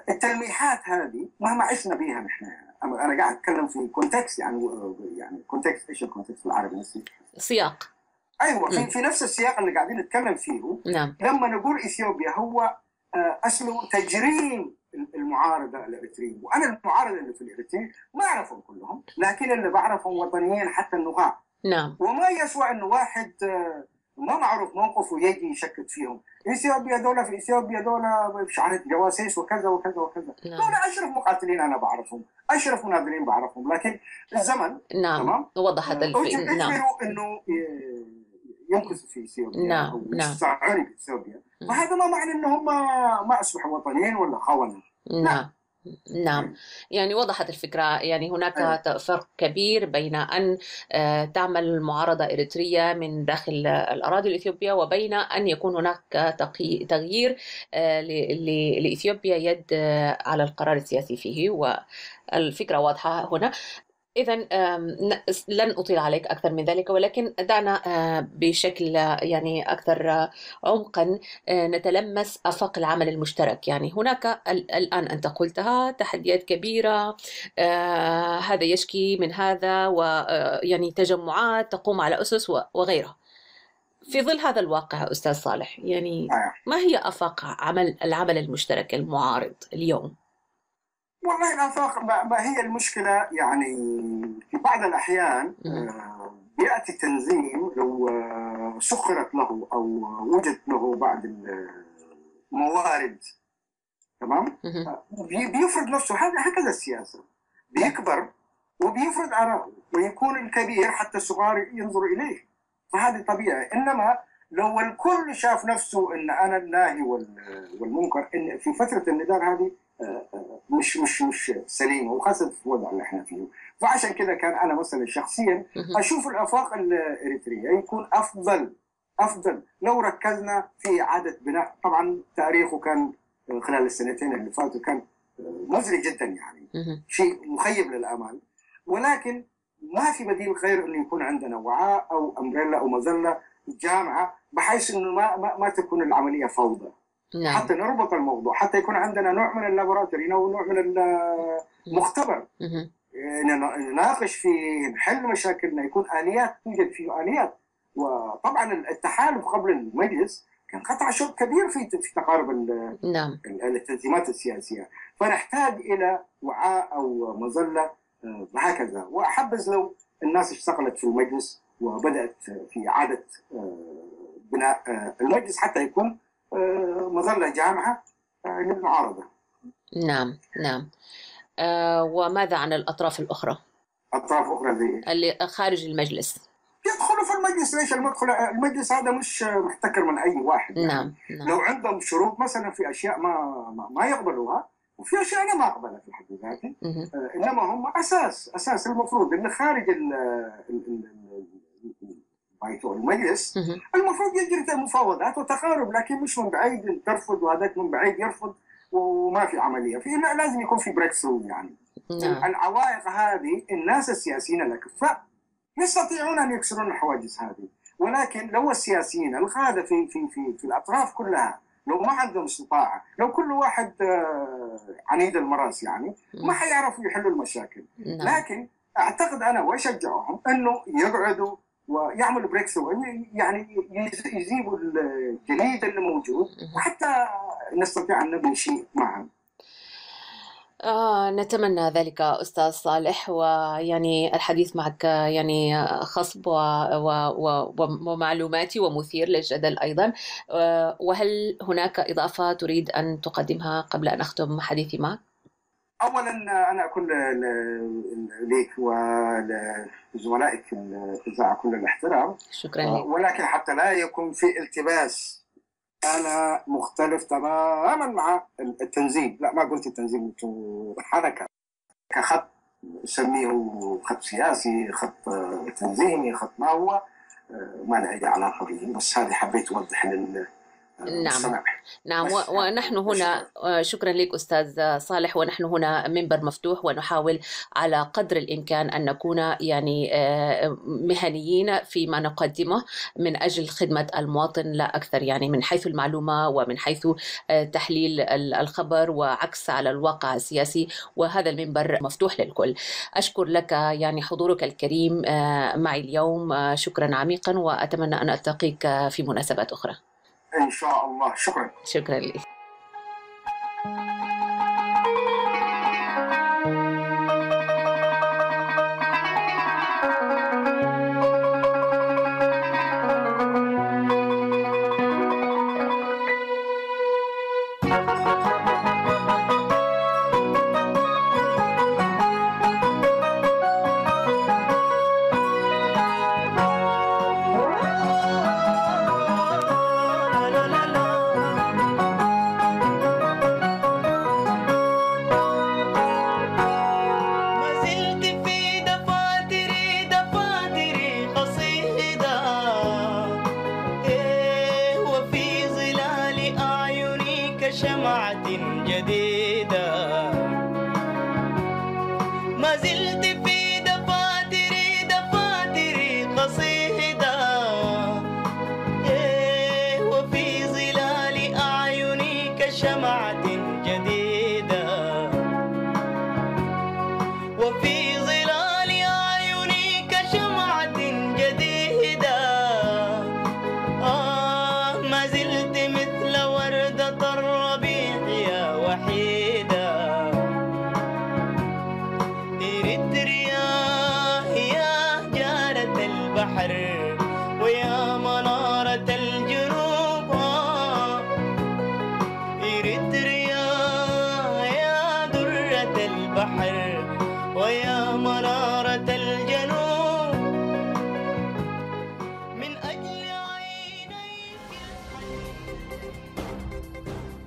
التلميحات هذه مهما عشنا بها نحن، أنا قاعد أتكلم في كونتكست يعني كونتكست. إيش الكونتكست بالعربي؟ سياق. أيوة. في نفس السياق اللي قاعدين نتكلم فيه. نعم. لما نقول إثيوبيا هو أصله تجريم المعارضة الإريترية، وأنا المعارضة اللي في الإريترية ما أعرفهم كلهم، لكن اللي بعرفهم وطنيين حتى النخاع. نعم. وما يسوى إنه واحد ما معروف موقفه يجي يشكك فيهم. إثيوبيا دولة، في إثيوبيا دولة شعرت جواسيس وكذا وكذا وكذا. نعم. دولة أشرف مقاتلين أنا بعرفهم، أشرف مناضلين بعرفهم، لكن الزمن نعم. تمام وضحت الفكرة. نعم. إنه يمكثوا في إثيوبيا. نعم. أو نعم. يستعانوا بإثيوبيا. فهذا ما معنى إنهم ما أصبحوا وطنيين ولا خونة. نعم. نعم. يعني وضحت الفكرة. يعني هناك فرق كبير بين أن تعمل معارضة إريترية من داخل الأراضي الإثيوبية وبين أن يكون هناك تغيير لإثيوبيا يد على القرار السياسي فيه، والفكرة واضحة هنا. إذن لن أطيل عليك أكثر من ذلك، ولكن دعنا بشكل يعني أكثر عمقا نتلمس آفاق العمل المشترك. يعني هناك الآن أنت قلتها تحديات كبيرة، هذا يشكي من هذا، ويعني تجمعات تقوم على أسس وغيرها. في ظل هذا الواقع أستاذ صالح، يعني ما هي آفاق العمل المشترك المعارض اليوم؟ والله الآفاق ما هي المشكلة. يعني في بعض الأحيان يأتي تنظيم لو سخرت له أو وجدت له بعض الموارد تمام بيفرض نفسه. هكذا السياسة، بيكبر وبيفرض آراءه ويكون الكبير حتى الصغار ينظر إليه، فهذه طبيعي. إنما لو الكل شاف نفسه إن أنا الناهي والمنكر، إن في فترة النضال هذه مش سليمه، وخاصه في الوضع اللي احنا فيه. فعشان كذا كان انا مثلا شخصيا اشوف الافاق الاريتريه يكون افضل لو ركزنا في اعاده بناء. طبعا تاريخه كان خلال السنتين اللي فاتوا كان مزري جدا، يعني شيء مخيب للامال، ولكن ما في بديل غير انه يكون عندنا وعاء او امبريلا او مظله جامعه، بحيث انه ما تكون العمليه فوضى. نعم. حتى نربط الموضوع، حتى يكون عندنا نوع من اللابوراتوري او نوع من المختبر نناقش فيه، نحل مشاكلنا، يكون اليات، توجد فيه اليات. وطبعا التحالف قبل المجلس كان قطع شوط كبير في تقارب نعم. التنظيمات السياسيه، فنحتاج الى وعاء او مظله وهكذا. واحبذ لو الناس اشتغلت في المجلس وبدات في اعاده بناء المجلس حتى يكون مظلة جامعة للمعارضة. نعم. وماذا عن الأطراف الأخرى؟ أطراف أخرى زي اللي خارج المجلس؟ يدخلوا في المجلس. ليش المجلس هذا مش محتكر من أي واحد. نعم. لو عندهم شروط مثلا في أشياء ما يقبلوها، وفي أشياء أنا ما أقبلها في حد ذاته، إنما هم أساس المفروض اللي خارج المجلس المفروض يجري مفاوضات وتقارب، لكن مش من بعيد ترفض وهذاك من بعيد يرفض وما في عمليه. لازم يكون في بريك ثرو. يعني العوائق هذه الناس السياسيين الاكفاء يستطيعون ان يكسرون الحواجز هذه، ولكن لو السياسيين القاده في الاطراف كلها لو ما عندهم استطاعة، لو كل واحد عنيد المرس يعني ما حيعرفوا يحلوا المشاكل. لكن أعتقد أنا وأشجعهم أنه يقعدوا ويعملوا بريك ثرو، يعني يجيبوا الجديد اللي موجود وحتى نستطيع أن نبني شيء معا. نتمنى ذلك أستاذ صالح، ويعني الحديث معك يعني خصب ومعلوماتي ومثير للجدل أيضا. وهل هناك إضافة تريد أن تقدمها قبل أن أختم حديثي معك؟ أولا أنا أقول لك ولزملائك في الإذاعة كل الاحترام، شكرا لك. ولكن حتى لا يكون في التباس، أنا مختلف تماما مع التنظيم. لا، ما قلت التنظيم، حركة كخط سميه خط سياسي، خط تنظيمي، خط ما هو، ما له أي علاقة به، بس هذه حبيت أوضح نعم. ونحن هنا، شكرا لك أستاذ صالح، ونحن هنا منبر مفتوح ونحاول على قدر الإمكان أن نكون يعني مهنيين فيما نقدمه من أجل خدمة المواطن لا أكثر، يعني من حيث المعلومة ومن حيث تحليل الخبر وعكس على الواقع السياسي، وهذا المنبر مفتوح للكل. أشكر لك يعني حضورك الكريم معي اليوم، شكرا عميقا، وأتمنى أن ألتقيك في مناسبات أخرى إن شاء الله. شكرا لي.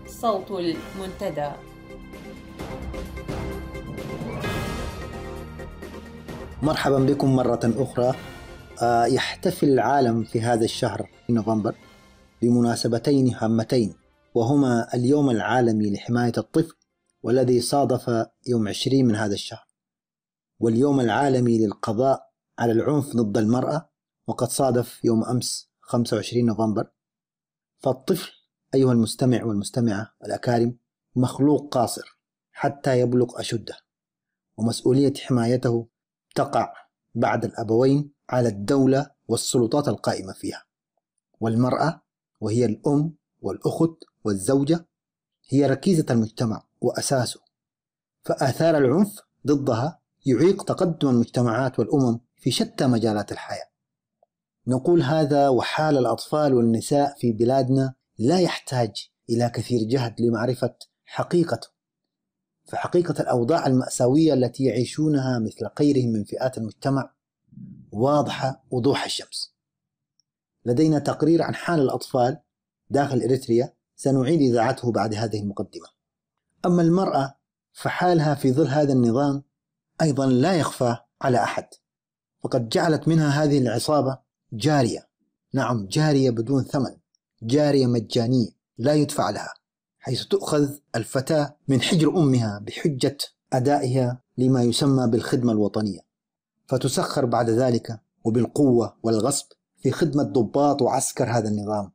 صوت المنتدى. مرحبا بكم مرة أخرى. يحتفل العالم في هذا الشهر نوفمبر بمناسبتين هامتين، وهما اليوم العالمي لحماية الطفل والذي صادف يوم 20 من هذا الشهر، واليوم العالمي للقضاء على العنف ضد المرأة وقد صادف يوم أمس 25 نوفمبر. فالطفل أيها المستمع والمستمعة الأكارم مخلوق قاصر حتى يبلغ أشده، ومسؤولية حمايته تقع بعد الأبوين على الدولة والسلطات القائمة فيها. والمرأة وهي الأم والأخت والزوجة هي ركيزة المجتمع وأساسه، فآثار العنف ضدها يعيق تقدم المجتمعات والأمم في شتى مجالات الحياة. نقول هذا وحال الأطفال والنساء في بلادنا لا يحتاج إلى كثير جهد لمعرفة حقيقته، فحقيقة الأوضاع المأساوية التي يعيشونها مثل غيرهم من فئات المجتمع واضحة وضوح الشمس. لدينا تقرير عن حال الأطفال داخل إريتريا سنعيد إذاعته بعد هذه المقدمة. أما المرأة فحالها في ظل هذا النظام أيضا لا يخفى على أحد، فقد جعلت منها هذه العصابة جارية، نعم جارية بدون ثمن، جارية مجانية لا يدفع لها، حيث تؤخذ الفتاة من حجر أمها بحجة أدائها لما يسمى بالخدمة الوطنية، فتسخر بعد ذلك وبالقوة والغصب في خدمة ضباط وعسكر هذا النظام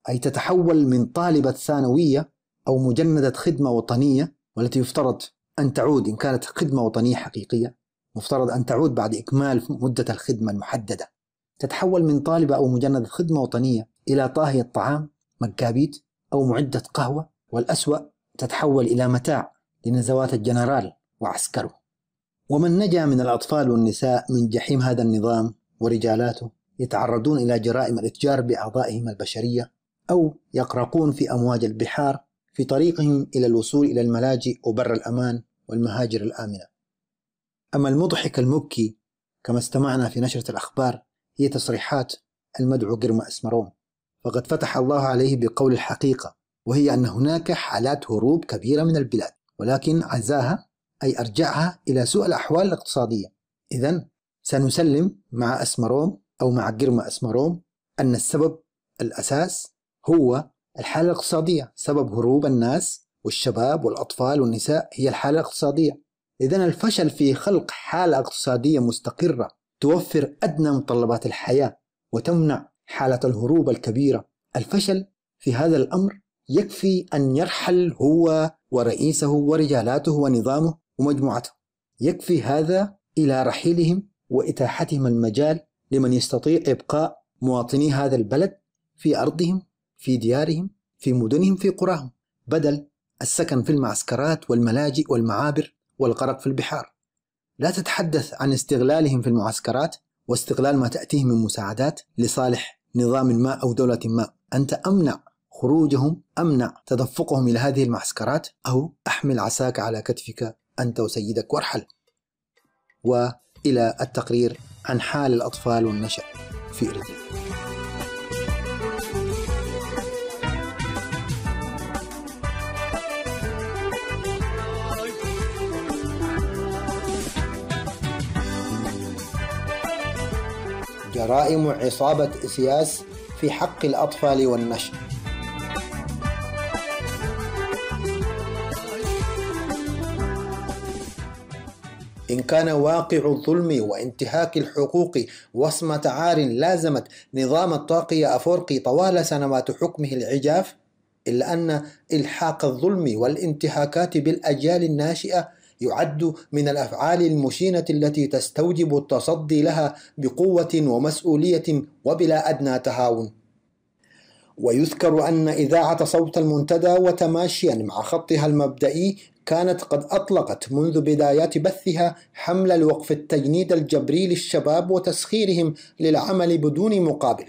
أي تتحول من طالبة ثانوية أو مجندة خدمة وطنية، والتي يفترض أن تعود إن كانت خدمة وطنية حقيقية، مفترض أن تعود بعد إكمال مدة الخدمة المحددة، تتحول من طالبة أو مجندة خدمة وطنية إلى طاهية طعام، مكابيت، أو معدة قهوة، والأسوأ تتحول إلى متاع لنزوات الجنرال وعسكره. ومن نجا من الأطفال والنساء من جحيم هذا النظام ورجالاته يتعرضون إلى جرائم الإتجار بأعضائهم البشرية، أو يغرقون في أمواج البحار في طريقهم إلى الوصول إلى الملاجئ وبر الأمان والمهاجر الآمنة. أما المضحك المبكي كما استمعنا في نشرة الأخبار هي تصريحات المدعو جرما أسمروم، فقد فتح الله عليه بقول الحقيقة، وهي أن هناك حالات هروب كبيرة من البلاد، ولكن عزاها أي أرجعها إلى سوء الأحوال الاقتصادية. إذن سنسلم مع أسمروم أو مع جرما أسمروم أن السبب الأساس هو الحالة الاقتصادية. سبب هروب الناس والشباب والأطفال والنساء هي الحالة الاقتصادية. إذن الفشل في خلق حالة اقتصادية مستقرة توفر أدنى متطلبات الحياة وتمنع حالة الهروب الكبيرة، الفشل في هذا الأمر يكفي أن يرحل هو ورئيسه ورجالاته ونظامه ومجموعته، يكفي هذا إلى رحيلهم وإتاحتهم المجال لمن يستطيع إبقاء مواطني هذا البلد في أرضهم، في ديارهم، في مدنهم، في قراهم، بدل السكن في المعسكرات والملاجئ والمعابر والغرق في البحار. لا تتحدث عن استغلالهم في المعسكرات واستغلال ما تأتيه من مساعدات لصالح نظام ما أو دولة ما، أنت أمنع خروجهم، أمنع تدفقهم إلى هذه المعسكرات، أو أحمل عساك على كتفك أنت وسيدك وارحل. وإلى التقرير عن حال الأطفال والنشأ في إريتريا. جرائم عصابة إسياس في حق الأطفال والنشء. إن كان واقع الظلم وانتهاك الحقوق وصمة عار لازمت نظام الطاقية أفورقي طوال سنوات حكمه العجاف، إلا أن إلحاق الظلم والانتهاكات بالأجيال الناشئة يعد من الأفعال المشينة التي تستوجب التصدي لها بقوة ومسؤولية وبلا أدنى تهاون. ويذكر أن إذاعة صوت المنتدى وتماشيا مع خطها المبدئي كانت قد أطلقت منذ بدايات بثها حملة لوقف التجنيد الجبري للشباب وتسخيرهم للعمل بدون مقابل.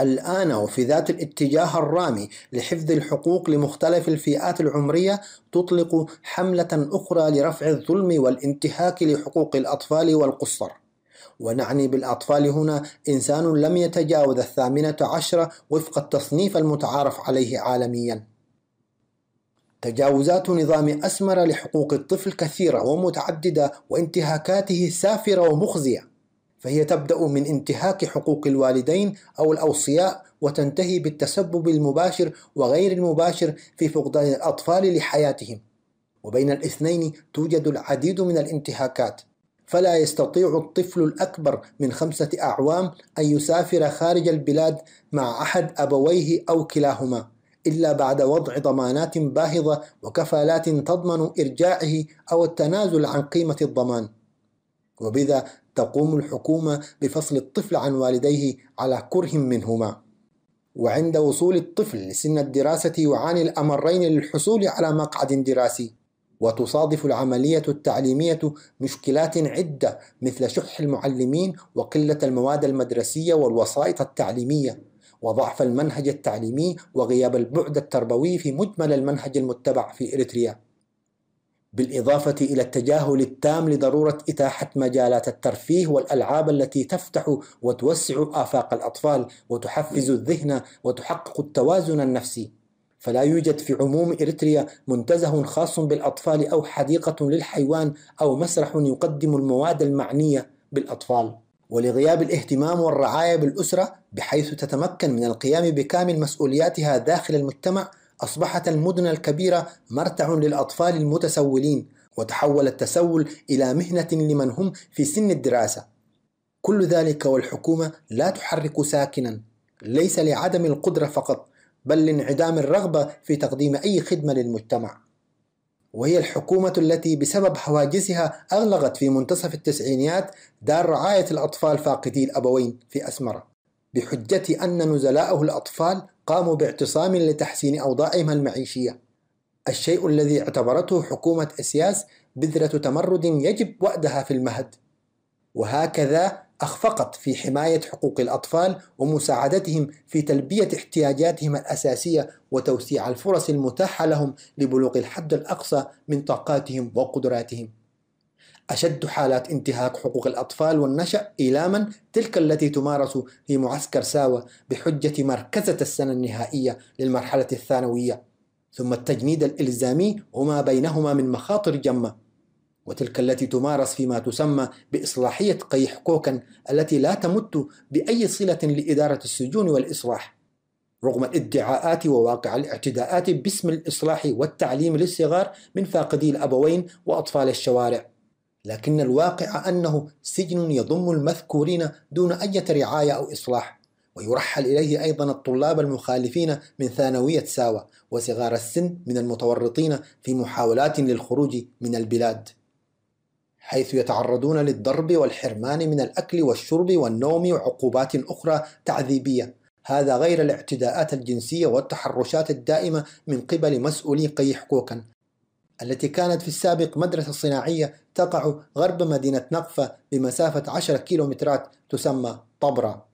الآن وفي ذات الاتجاه الرامي لحفظ الحقوق لمختلف الفئات العمرية تطلق حملة أخرى لرفع الظلم والانتهاك لحقوق الأطفال والقُصّر. ونعني بالأطفال هنا إنسان لم يتجاوز 18 وفق التصنيف المتعارف عليه عالميا. تجاوزات نظام أسمر لحقوق الطفل كثيرة ومتعددة، وانتهاكاته سافرة ومخزية، فهي تبدأ من انتهاك حقوق الوالدين أو الأوصياء وتنتهي بالتسبب المباشر وغير المباشر في فقدان الأطفال لحياتهم، وبين الاثنين توجد العديد من الانتهاكات. فلا يستطيع الطفل الأكبر من 5 أعوام أن يسافر خارج البلاد مع أحد أبويه أو كلاهما إلا بعد وضع ضمانات باهظة وكفالات تضمن إرجاعه أو التنازل عن قيمة الضمان، وبذا تقوم الحكومة بفصل الطفل عن والديه على كره منهما. وعند وصول الطفل لسن الدراسة يعاني الأمرين للحصول على مقعد دراسي، وتصادف العملية التعليمية مشكلات عدة مثل شح المعلمين وقلة المواد المدرسية والوسائط التعليمية وضعف المنهج التعليمي وغياب البعد التربوي في مجمل المنهج المتبع في إريتريا، بالإضافة إلى التجاهل التام لضرورة إتاحة مجالات الترفيه والألعاب التي تفتح وتوسع آفاق الأطفال وتحفز الذهن وتحقق التوازن النفسي. فلا يوجد في عموم إريتريا منتزه خاص بالأطفال أو حديقة للحيوان أو مسرح يقدم المواد المعنية بالأطفال. ولغياب الاهتمام والرعاية بالأسرة بحيث تتمكن من القيام بكامل مسؤولياتها داخل المجتمع، أصبحت المدن الكبيرة مرتع للأطفال المتسولين، وتحول التسول إلى مهنة لمن هم في سن الدراسة. كل ذلك والحكومة لا تحرك ساكنا، ليس لعدم القدرة فقط، بل لانعدام الرغبة في تقديم أي خدمة للمجتمع. وهي الحكومة التي بسبب حواجزها أغلقت في منتصف التسعينيات دار رعاية الأطفال فاقدي الأبوين في أسمرة بحجة أن نزلاءه الأطفال قاموا باعتصام لتحسين أوضاعهم المعيشية، الشيء الذي اعتبرته حكومة إسياس بذرة تمرد يجب وأدها في المهد. وهكذا أخفقت في حماية حقوق الأطفال ومساعدتهم في تلبية احتياجاتهم الأساسية وتوسيع الفرص المتاحة لهم لبلوغ الحد الأقصى من طاقاتهم وقدراتهم. أشد حالات انتهاك حقوق الأطفال والنشأ إيلاما تلك التي تمارس في معسكر ساوة بحجة مركزة السنة النهائية للمرحلة الثانوية، ثم التجنيد الإلزامي وما بينهما من مخاطر جمة، وتلك التي تمارس فيما تسمى بإصلاحية قيح كوكن التي لا تمت بأي صلة لإدارة السجون والإصلاح، رغم الادعاءات وواقع الاعتداءات باسم الإصلاح والتعليم للصغار من فاقدي الأبوين وأطفال الشوارع. لكن الواقع أنه سجن يضم المذكورين دون أي رعاية أو إصلاح، ويرحل إليه أيضا الطلاب المخالفين من ثانوية ساوة وصغار السن من المتورطين في محاولات للخروج من البلاد، حيث يتعرضون للضرب والحرمان من الأكل والشرب والنوم وعقوبات أخرى تعذيبية، هذا غير الاعتداءات الجنسية والتحرشات الدائمة من قبل مسؤولي قيح كوكن التي كانت في السابق مدرسة صناعية تقع غرب مدينة نقفة بمسافة 10 كيلومترات تسمى طبرة.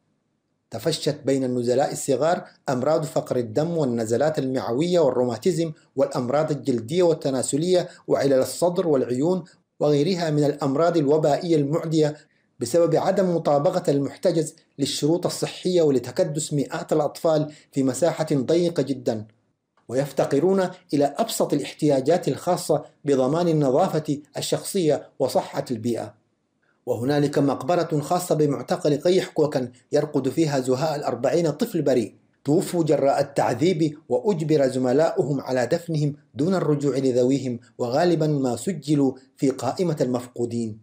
تفشت بين النزلاء الصغار أمراض فقر الدم والنزلات المعوية والروماتيزم والأمراض الجلدية والتناسلية وعلل الصدر والعيون وغيرها من الأمراض الوبائية المعدية بسبب عدم مطابقة المحتجز للشروط الصحية ولتكدس مئات الأطفال في مساحة ضيقة جدا، ويفتقرون إلى أبسط الاحتياجات الخاصة بضمان النظافة الشخصية وصحة البيئة. وهنالك مقبرة خاصة بمعتقل قيح كوكن يرقد فيها زهاء 40 طفل بريء توفوا جراء التعذيب وأجبر زملاؤهم على دفنهم دون الرجوع لذويهم، وغالبا ما سجلوا في قائمة المفقودين.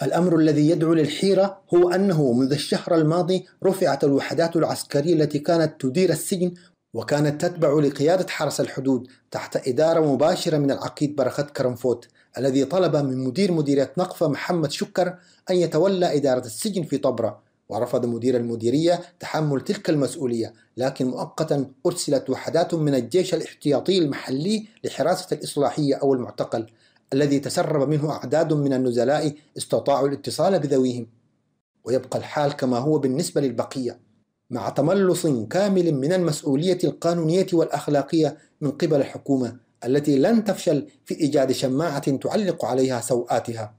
الأمر الذي يدعو للحيرة هو أنه منذ الشهر الماضي رفعت الوحدات العسكرية التي كانت تدير السجن وكانت تتبع لقيادة حرس الحدود تحت إدارة مباشرة من العقيد برخت كرنفوت الذي طلب من مدير مديرية نقفة محمد شكر أن يتولى إدارة السجن في طبرة، ورفض مدير المديرية تحمل تلك المسؤولية، لكن مؤقتا أرسلت وحدات من الجيش الاحتياطي المحلي لحراسة الإصلاحية أو المعتقل الذي تسرب منه أعداد من النزلاء استطاعوا الاتصال بذويهم. ويبقى الحال كما هو بالنسبة للبقية، مع تملص كامل من المسؤولية القانونية والأخلاقية من قبل الحكومة التي لن تفشل في إيجاد شماعة تعلق عليها سوءاتها.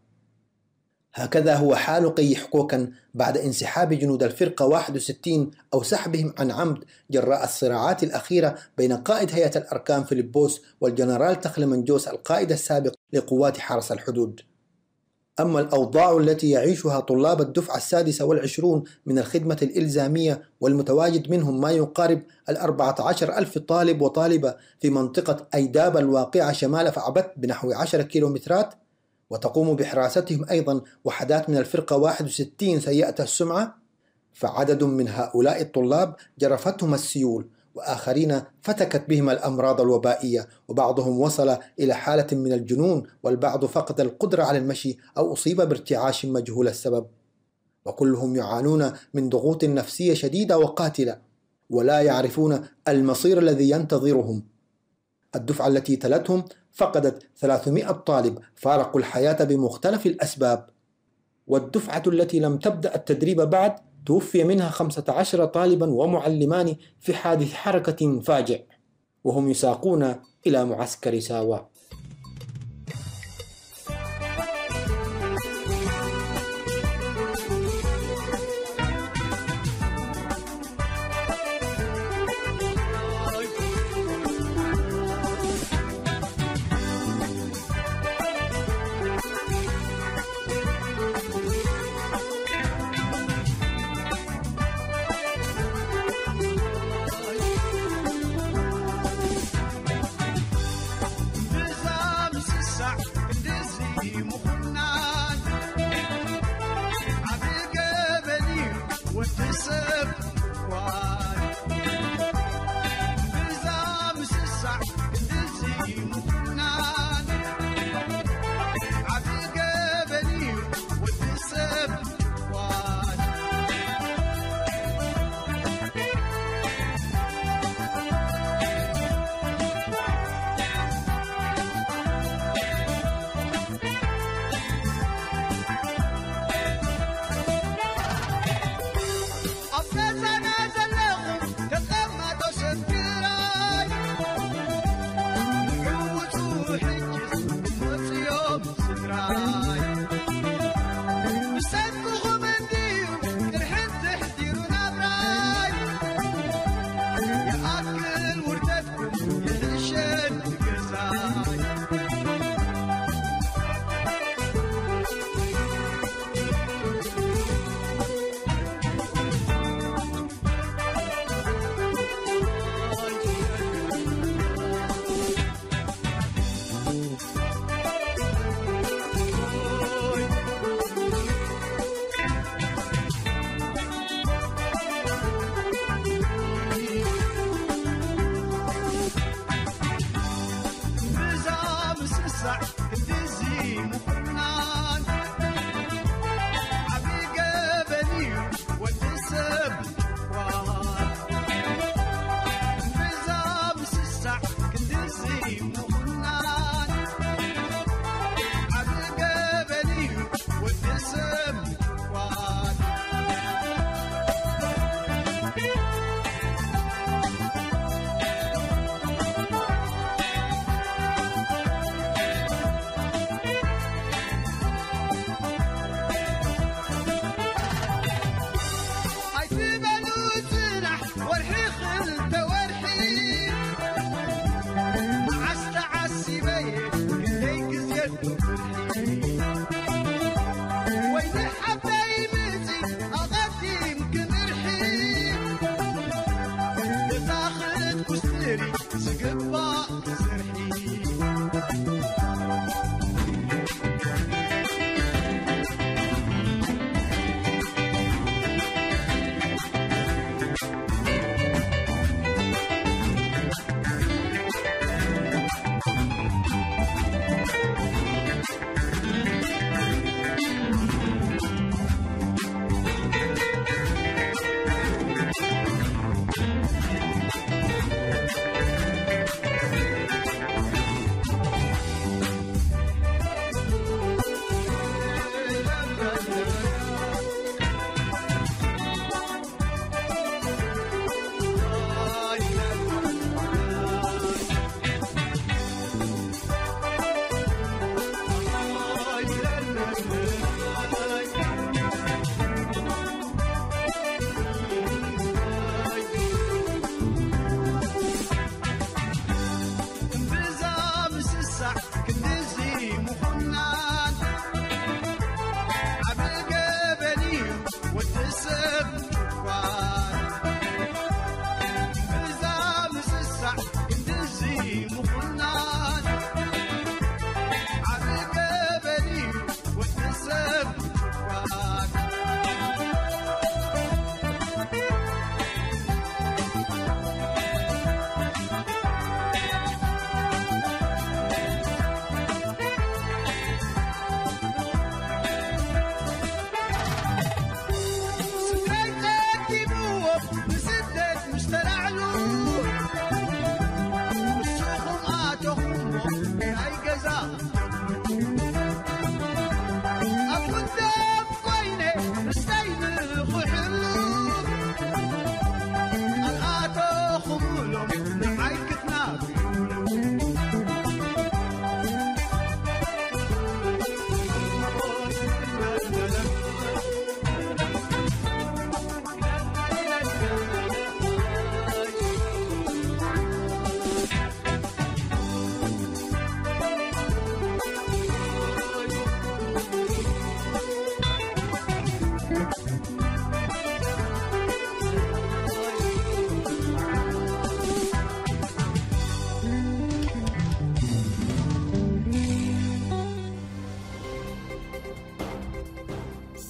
هكذا هو حال قيح كوكن بعد انسحاب جنود الفرقة 61 أو سحبهم عن عمد جراء الصراعات الأخيرة بين قائد هيئة الأركان فيليبوس والجنرال تخلمنجوس القائد السابق لقوات حرس الحدود. أما الأوضاع التي يعيشها طلاب الدفعة 26 من الخدمة الإلزامية والمتواجد منهم ما يقارب 14,000 طالب وطالبة في منطقة أيداب الواقعة شمال فعبت بنحو 10 كيلومترات، وتقوم بحراستهم أيضا وحدات من الفرقة 61 سيئة السمعة، فعدد من هؤلاء الطلاب جرفتهم السيول، وآخرين فتكت بهم الأمراض الوبائية، وبعضهم وصل إلى حالة من الجنون، والبعض فقد القدرة على المشي أو أصيب بارتعاش مجهول السبب، وكلهم يعانون من ضغوط نفسية شديدة وقاتلة ولا يعرفون المصير الذي ينتظرهم. الدفعة التي تلتهم فقدت 300 طالب فارقوا الحياة بمختلف الأسباب، والدفعة التي لم تبدأ التدريب بعد توفي منها 15 طالبا ومعلمان في حادث حركة فاجع، وهم يساقون إلى معسكر ساوة.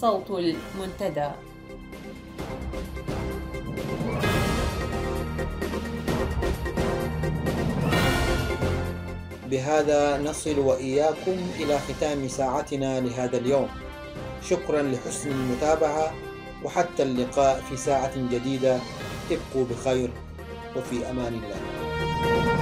صوت المنتدى. بهذا نصل وإياكم إلى ختام ساعتنا لهذا اليوم. شكرا لحسن المتابعة، وحتى اللقاء في ساعة جديدة. ابقوا بخير وفي أمان الله.